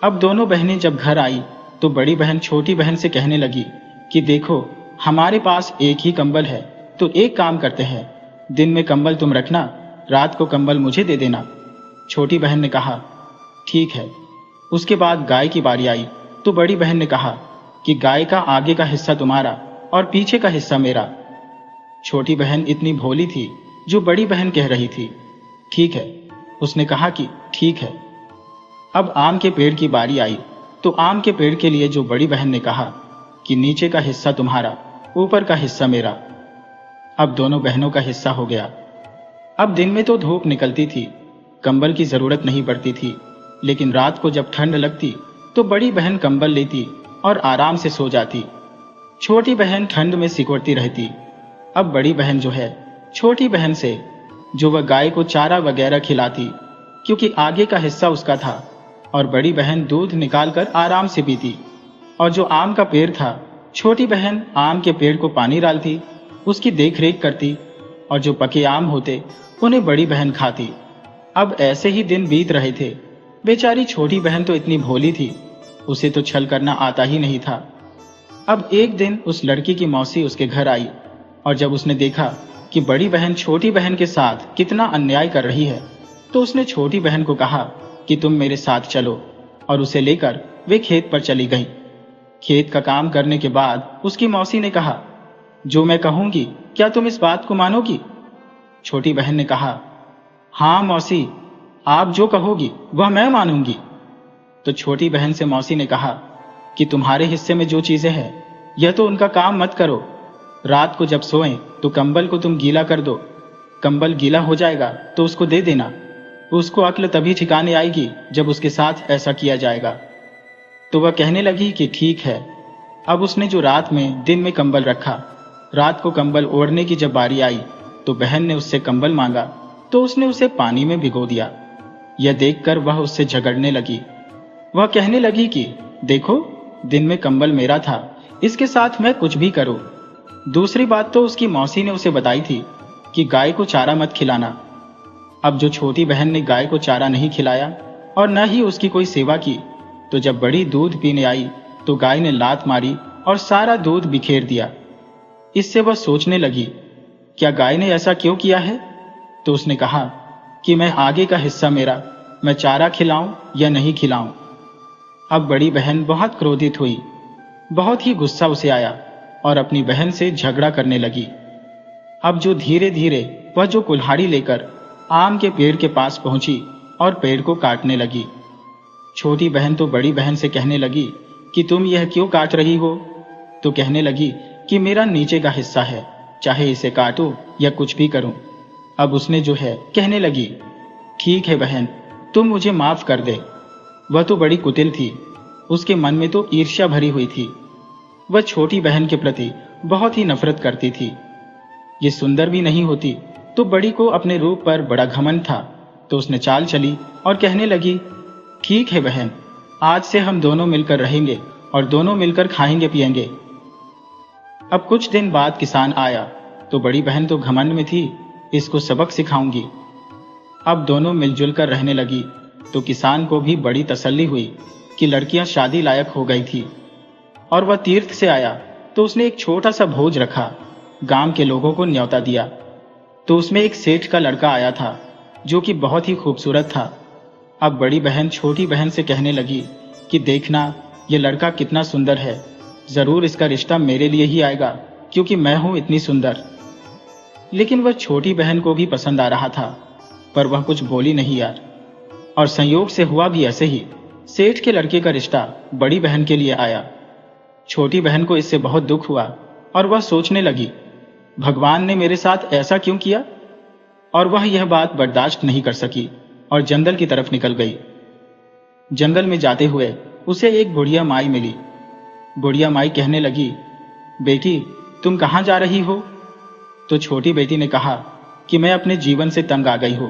अब दोनों बहनें जब घर आई तो बड़ी बहन छोटी बहन से कहने लगी कि देखो, हमारे पास एक ही कंबल है, तो एक काम करते हैं, दिन में कंबल तुम रखना, रात को कंबल मुझे दे देना। छोटी बहन ने कहा ठीक है। उसके बाद गाय की बारी आई तो बड़ी बहन ने कहा कि गाय का आगे का हिस्सा तुम्हारा और पीछे का हिस्सा मेरा। छोटी बहन इतनी भोली थी, जो बड़ी बहन कह रही थी ठीक है, उसने कहा कि ठीक है। अब आम के पेड़ की बारी आई तो आम के पेड़ के लिए जो बड़ी बहन ने कहा कि नीचे का हिस्सा तुम्हारा, ऊपर का हिस्सा मेरा। अब दोनों बहनों का हिस्सा हो गया। अब दिन में तो धूप निकलती थी, कंबल की जरूरत नहीं पड़ती थी, लेकिन रात को जब ठंड लगती तो बड़ी बहन कंबल लेती और आराम से सो जाती। छोटी बहन ठंड में सिकुड़ती रहती। अब बड़ी बहन जो है छोटी बहन से जो वह गाय को चारा वगैरह खिलाती, क्योंकि आगे का हिस्सा उसका था, और बड़ी बहन दूध निकालकर आराम से पीती। और जो आम का पेड़ था, छोटी बहन आम के पेड़ को पानी डालती, उसकी देखरेख करती, और जो पके आम होते उन्हें बड़ी बहन खाती। अब ऐसे ही दिन बीत रहे थे। बेचारी छोटी बहन तो इतनी भोली थी, उसे तो छल करना आता ही नहीं था। अब एक दिन उस लड़की की मौसी उसके घर आई, और जब उसने देखा कि बड़ी बहन छोटी बहन के साथ कितना अन्याय कर रही है, तो उसने छोटी बहन को कहा कि तुम मेरे साथ चलो, और उसे लेकर वे खेत पर चली गई। खेत का काम करने के बाद उसकी मौसी ने कहा, जो मैं कहूंगी क्या तुम इस बात को मानोगी? छोटी बहन ने कहा, हाँ मौसी, आप जो कहोगी वह मैं मानूंगी। तो छोटी बहन से मौसी ने कहा कि तुम्हारे हिस्से में जो चीजें हैं, यह तो उनका काम मत करो। रात को जब सोएं तो कंबल को तुम गीला कर दो, कंबल गीला हो जाएगा तो उसको दे देना। उसको अक्ल तभी ठिकाने आएगी जब उसके साथ ऐसा किया जाएगा। तो वह कहने लगी कि ठीक है। अब उसने जो रात में दिन में कंबल रखा, रात को कंबल ओढ़ने की जब बारी आई तो बहन ने उससे कंबल मांगा तो उसने उसे पानी में भिगो दिया। यह देखकर वह उससे झगड़ने लगी। वह कहने लगी कि देखो, दिन में कंबल मेरा था, इसके साथ मैं कुछ भी करूं। दूसरी बात तो उसकी मौसी ने उसे बताई थी कि गाय को चारा मत खिलाना। अब जो छोटी बहन ने गाय को चारा नहीं खिलाया और न ही उसकी कोई सेवा की, तो जब बड़ी दूध पीने आई तो गाय ने लात मारी और सारा दूध बिखेर दिया। इससे वह सोचने लगी, क्या गाय ने ऐसा क्यों किया है? तो उसने कहा कि मैं आगे का हिस्सा मेरा, मैं चारा खिलाऊं या नहीं खिलाऊं। अब बड़ी बहन बहुत क्रोधित हुई, बहुत ही गुस्सा उसे आया और अपनी बहन से झगड़ा करने लगी। अब जो धीरे धीरे वह जो कुल्हाड़ी लेकर आम के पेड़ के पास पहुंची और पेड़ को काटने लगी। छोटी बहन तो बड़ी बहन से कहने लगी कि तुम यह क्यों काट रही हो? तो कहने लगी कि मेरा नीचे का हिस्सा है, चाहे इसे काटो या कुछ भी करूं। अब उसने जो है कहने लगी, ठीक है बहन, तुम मुझे माफ कर दे। वह तो बड़ी कुटिल थी, उसके मन में तो ईर्ष्या भरी हुई थी। वह छोटी बहन के प्रति बहुत ही नफरत करती थी। ये सुंदर भी नहीं होती तो बड़ी को अपने रूप पर बड़ा घमंड था, तो उसने चाल चली और कहने लगी, ठीक है बहन, आज से हम दोनों मिलकर रहेंगे और दोनों मिलकर खाएंगे पिएंगे। अब कुछ दिन बाद किसान आया तो बड़ी बहन तो घमंड में थी, इसको सबक सिखाऊंगी। अब दोनों मिलजुल कर रहने लगी तो किसान को भी बड़ी तसल्ली हुई कि लड़कियां शादी लायक हो गई थी। और वह तीर्थ से आया तो उसने एक छोटा सा भोज रखा, गांव के लोगों को न्योता दिया। तो उसमें एक सेठ का लड़का आया था जो कि बहुत ही खूबसूरत था। अब बड़ी बहन छोटी बहन से कहने लगी कि देखना, ये लड़का कितना सुंदर है, जरूर इसका रिश्ता मेरे लिए ही आएगा क्योंकि मैं हूं इतनी सुंदर। लेकिन वह छोटी बहन को भी पसंद आ रहा था, पर वह कुछ बोली नहीं यार। और संयोग से हुआ भी ऐसे ही, सेठ के लड़के का रिश्ता बड़ी बहन के लिए आया। छोटी बहन को इससे बहुत दुख हुआ और वह सोचने लगी, भगवान ने मेरे साथ ऐसा क्यों किया। और वह यह बात बर्दाश्त नहीं कर सकी और जंगल की तरफ निकल गई। जंगल में जाते हुए उसे एक बुढ़िया माई मिली। बुढ़िया माई कहने लगी, बेटी तुम कहाँ जा रही हो। तो छोटी बेटी ने कहा कि मैं अपने जीवन से तंग आ गई हूं।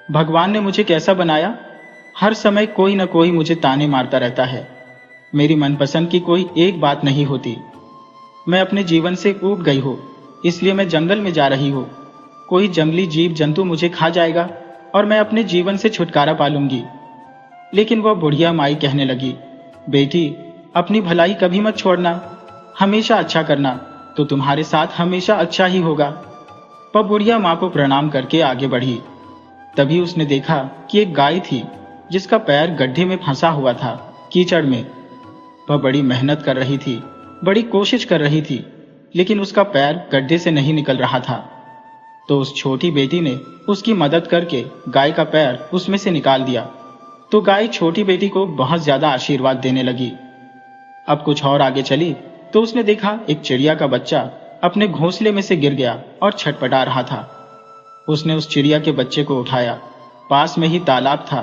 भगवान ने मुझे कैसा बनाया, हर समय कोई न कोई मुझे ताने मारता रहता है। मेरी मनपसंद की कोई एक बात नहीं होती। मैं अपने जीवन से ऊब गई हूं, इसलिए मैं जंगल में जा रही हूं। कोई जंगली जीव जंतु मुझे खा जाएगा और मैं अपने जीवन से छुटकारा पा लूंगी। लेकिन वह बुढ़िया माई कहने लगी, बेटी अपनी भलाई कभी मत छोड़ना, हमेशा अच्छा करना, तो तुम्हारे साथ हमेशा अच्छा ही होगा। वह बुढ़िया माँ को प्रणाम करके आगे बढ़ी। तभी उसने देखा कि एक गाय थी जिसका पैर गड्ढे में फंसा हुआ था, कीचड़ में। वह बड़ी मेहनत कर रही थी, बड़ी कोशिश कर रही थी, लेकिन उसका पैर गड्ढे से नहीं निकल रहा था। तो उस छोटी बेटी ने उसकी मदद करके गाय का पैर उसमें से निकाल दिया। तो गाय छोटी बेटी को बहुत ज्यादा आशीर्वाद देने लगी। अब कुछ और आगे चली तो उसने देखा एक चिड़िया का बच्चा अपने घोंसले में से गिर गया और छटपटा रहा था। उसने उस चिड़िया के बच्चे को उठाया, पास में ही तालाब था,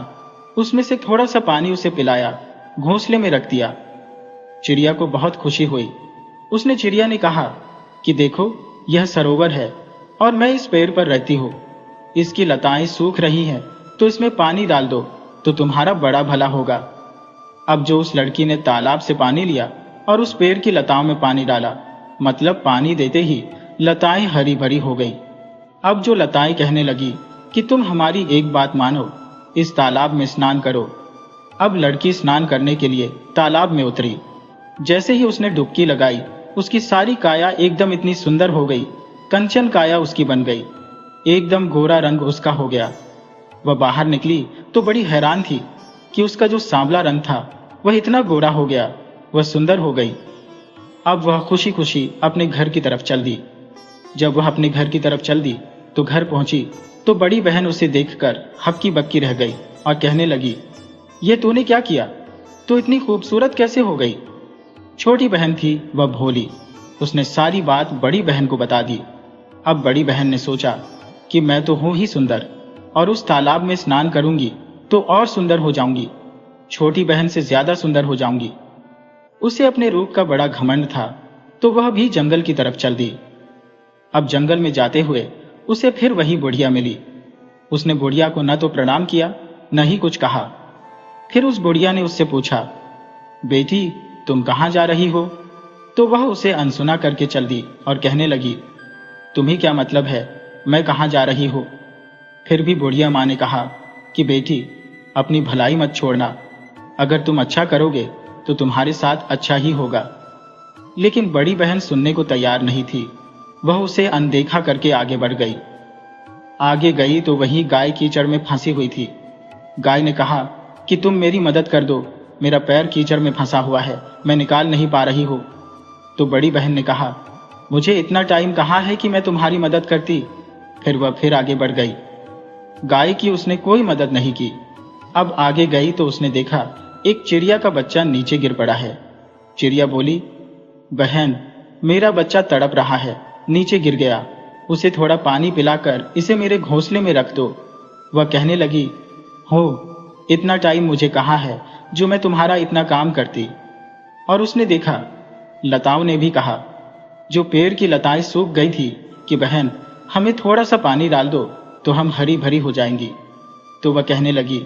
उसमें से थोड़ा सा पानी उसे पिलाया, घोंसले में रख दिया। चिड़िया को बहुत खुशी हुई। उसने चिड़िया ने कहा कि देखो, यह सरोवर है और मैं इस पेड़ पर रहती हूँ। इसकी लताएं सूख रही हैं, तो इसमें पानी डाल दो तो तुम्हारा बड़ा भला होगा। अब जो उस लड़की ने तालाब से पानी लिया और उस पेड़ की लताओं में पानी डाला, मतलब पानी देते ही लताएं हरी भरी हो गई। अब जो लताएं कहने लगी कि तुम हमारी एक बात मानो, इस तालाब में स्नान करो। अब लड़की स्नान करने के लिए तालाब में उतरी। जैसे ही उसने डुबकी लगाई, उसकी सारी काया एकदम इतनी सुंदर हो गई, कंचन काया उसकी बन गई, एकदम गोरा रंग उसका हो गया। वह बाहर निकली तो बड़ी हैरान थी कि उसका जो सांवला रंग था वह इतना गोरा हो गया, वह सुंदर हो गई। अब वह खुशी खुशी अपने घर की तरफ चल दी। जब वह अपने घर की तरफ चल दी तो घर पहुंची तो बड़ी बहन उसे देखकर हक्की बक्की रह गई और कहने लगी, ये तूने क्या किया, तू इतनी खूबसूरत कैसे हो गई। छोटी बहन थी वह भोली, उसने सारी बात बड़ी बहन को बता दी। अब बड़ी बहन ने सोचा कि मैं तो हूं ही सुंदर और उस तालाब में स्नान करूंगी तो और सुंदर हो जाऊंगी, छोटी बहन से ज्यादा सुंदर हो जाऊंगी। उसे अपने रूप का बड़ा घमंड था, तो वह भी जंगल की तरफ चल दी। अब जंगल में जाते हुए उसे फिर वही बुढ़िया मिली। उसने बुढ़िया को न तो प्रणाम किया, न ही कुछ कहा। फिर उस बुढ़िया ने उससे पूछा, बेटी तुम कहाँ जा रही हो। तो वह उसे अनसुना करके चल दी और कहने लगी, तुम्हें क्या मतलब है मैं कहाँ जा रही हूँ। फिर भी बुढ़िया माँ ने कहा कि बेटी अपनी भलाई मत छोड़ना, अगर तुम अच्छा करोगे तो तुम्हारे साथ अच्छा ही होगा। लेकिन बड़ी बहन सुनने को तैयार नहीं थी, वह उसे अनदेखा करके आगे बढ़ गई। आगे गई तो वही गाय कीचड़ में फंसी हुई थी। गाय ने कहा कि तुम मेरी मदद कर दो, मेरा पैर कीचड़ में फंसा हुआ है, मैं निकाल नहीं पा रही हूँ। तो बड़ी बहन ने कहा, मुझे इतना टाइम कहाँ है कि मैं तुम्हारी मदद करती। फिर वह फिर आगे बढ़ गई। गाय की उसने कोई मदद नहीं की। अब आगे गई तो उसने देखा एक चिड़िया का बच्चा नीचे गिर पड़ा है। चिड़िया बोली, बहन, मेरा बच्चा तड़प रहा है, नीचे गिर गया, उसे थोड़ा पानी पिलाकर इसे मेरे घोंसले में रख दो। वह कहने लगी, हो, इतना टाइम मुझे कहाँ है जो मैं तुम्हारा इतना काम करती। और उसने देखा, लताओं ने भी कहा, जो पेड़ की लताएं सूख गई थी, कि बहन, हमें थोड़ा सा पानी डाल दो तो हम हरी भरी हो जाएंगी। तो वह कहने लगी,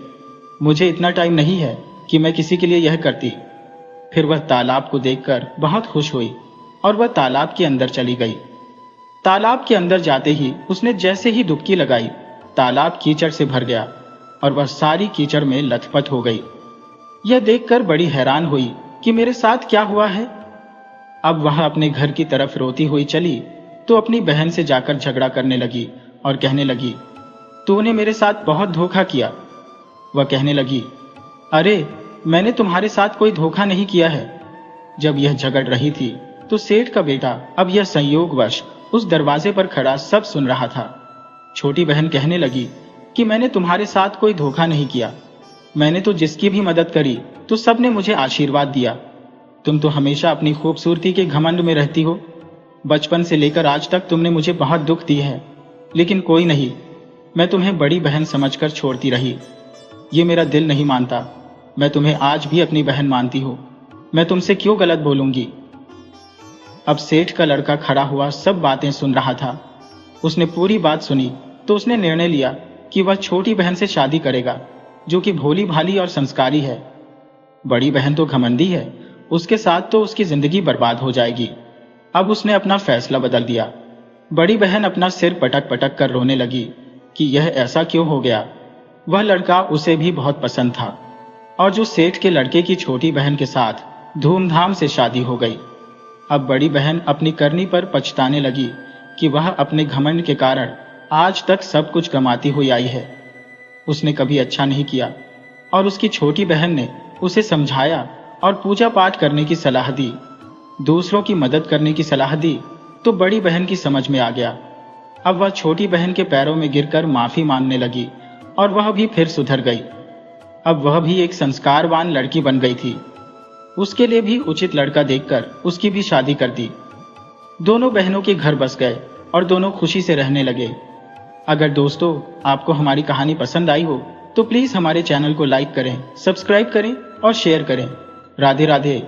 मुझे इतना टाइम नहीं है कि मैं किसी के लिए यह करती। फिर वह तालाब को देखकर बहुत खुश हुई और वह तालाब के अंदर चली गई। तालाब के अंदर जाते ही उसने जैसे ही डुबकी लगाई, तालाब कीचड़ से भर गया और वह सारी कीचड़ में लथपथ हो गई। यह देखकर बड़ी हैरान हुई कि मेरे साथ क्या हुआ है। अब वह अपने घर की तरफ रोती हुई चली तो अपनी बहन से जाकर झगड़ा करने लगी और कहने लगी, तूने मेरे साथ बहुत धोखा किया। वह कहने लगी, अरे, मैंने तुम्हारे साथ कोई धोखा नहीं किया है। जब यह झगड़ रही थी तो सेठ का बेटा, अब यह संयोगवश उस दरवाजे पर खड़ा सब सुन रहा था। छोटी बहन कहने लगी कि मैंने तुम्हारे साथ कोई धोखा नहीं किया, मैंने तो जिसकी भी मदद करी तो सबने मुझे आशीर्वाद दिया। तुम तो हमेशा अपनी खूबसूरती के घमंड में रहती हो। बचपन से लेकर आज तक तुमने मुझे बहुत दुख दी है, लेकिन कोई नहीं, मैं तुम्हें बड़ी बहन समझकर छोड़ती रही। ये मेरा दिल नहीं मानता, मैं तुम्हें आज भी अपनी बहन मानती हूँ, मैं तुमसे क्यों गलत बोलूंगी। अब सेठ का लड़का खड़ा हुआ सब बातें सुन रहा था। उसने पूरी बात सुनी तो उसने निर्णय लिया कि वह छोटी बहन से शादी करेगा, जो कि भोली भाली और संस्कारी है। बड़ी बहन तो घमंडी है, उसके साथ तो उसकी जिंदगी बर्बाद हो जाएगी। अब उसने अपना फैसला बदल दिया। बड़ी बहन अपना सिर पटक पटक कर रोने लगी कि यह ऐसा क्यों हो गया। वह लड़का उसे भी बहुत पसंद था और जो सेठ के लड़के की छोटी बहन के साथ धूमधाम से शादी हो गई। अब बड़ी बहन अपनी करनी पर पछताने लगी कि वह अपने घमंड के कारण आज तक सब कुछ गंवाती हुई आई है। उसने कभी अच्छा नहीं किया और उसकी छोटी बहन ने उसे समझाया और पूजा पाठ करने की सलाह दी, दूसरों की मदद करने की सलाह दी, तो बड़ी बहन की समझ में आ गया। अब वह छोटी बहन के पैरों में गिरकर माफी मांगने लगी और वह भी फिर सुधर गई। अब वह भी एक संस्कारवान लड़की बन गई थी। उसके लिए भी उचित लड़का देखकर उसकी भी शादी कर दी। दोनों बहनों के घर बस गए और दोनों खुशी से रहने लगे। अगर दोस्तों आपको हमारी कहानी पसंद आई हो तो प्लीज हमारे चैनल को लाइक करें, सब्सक्राइब करें और शेयर करें। राधे राधे।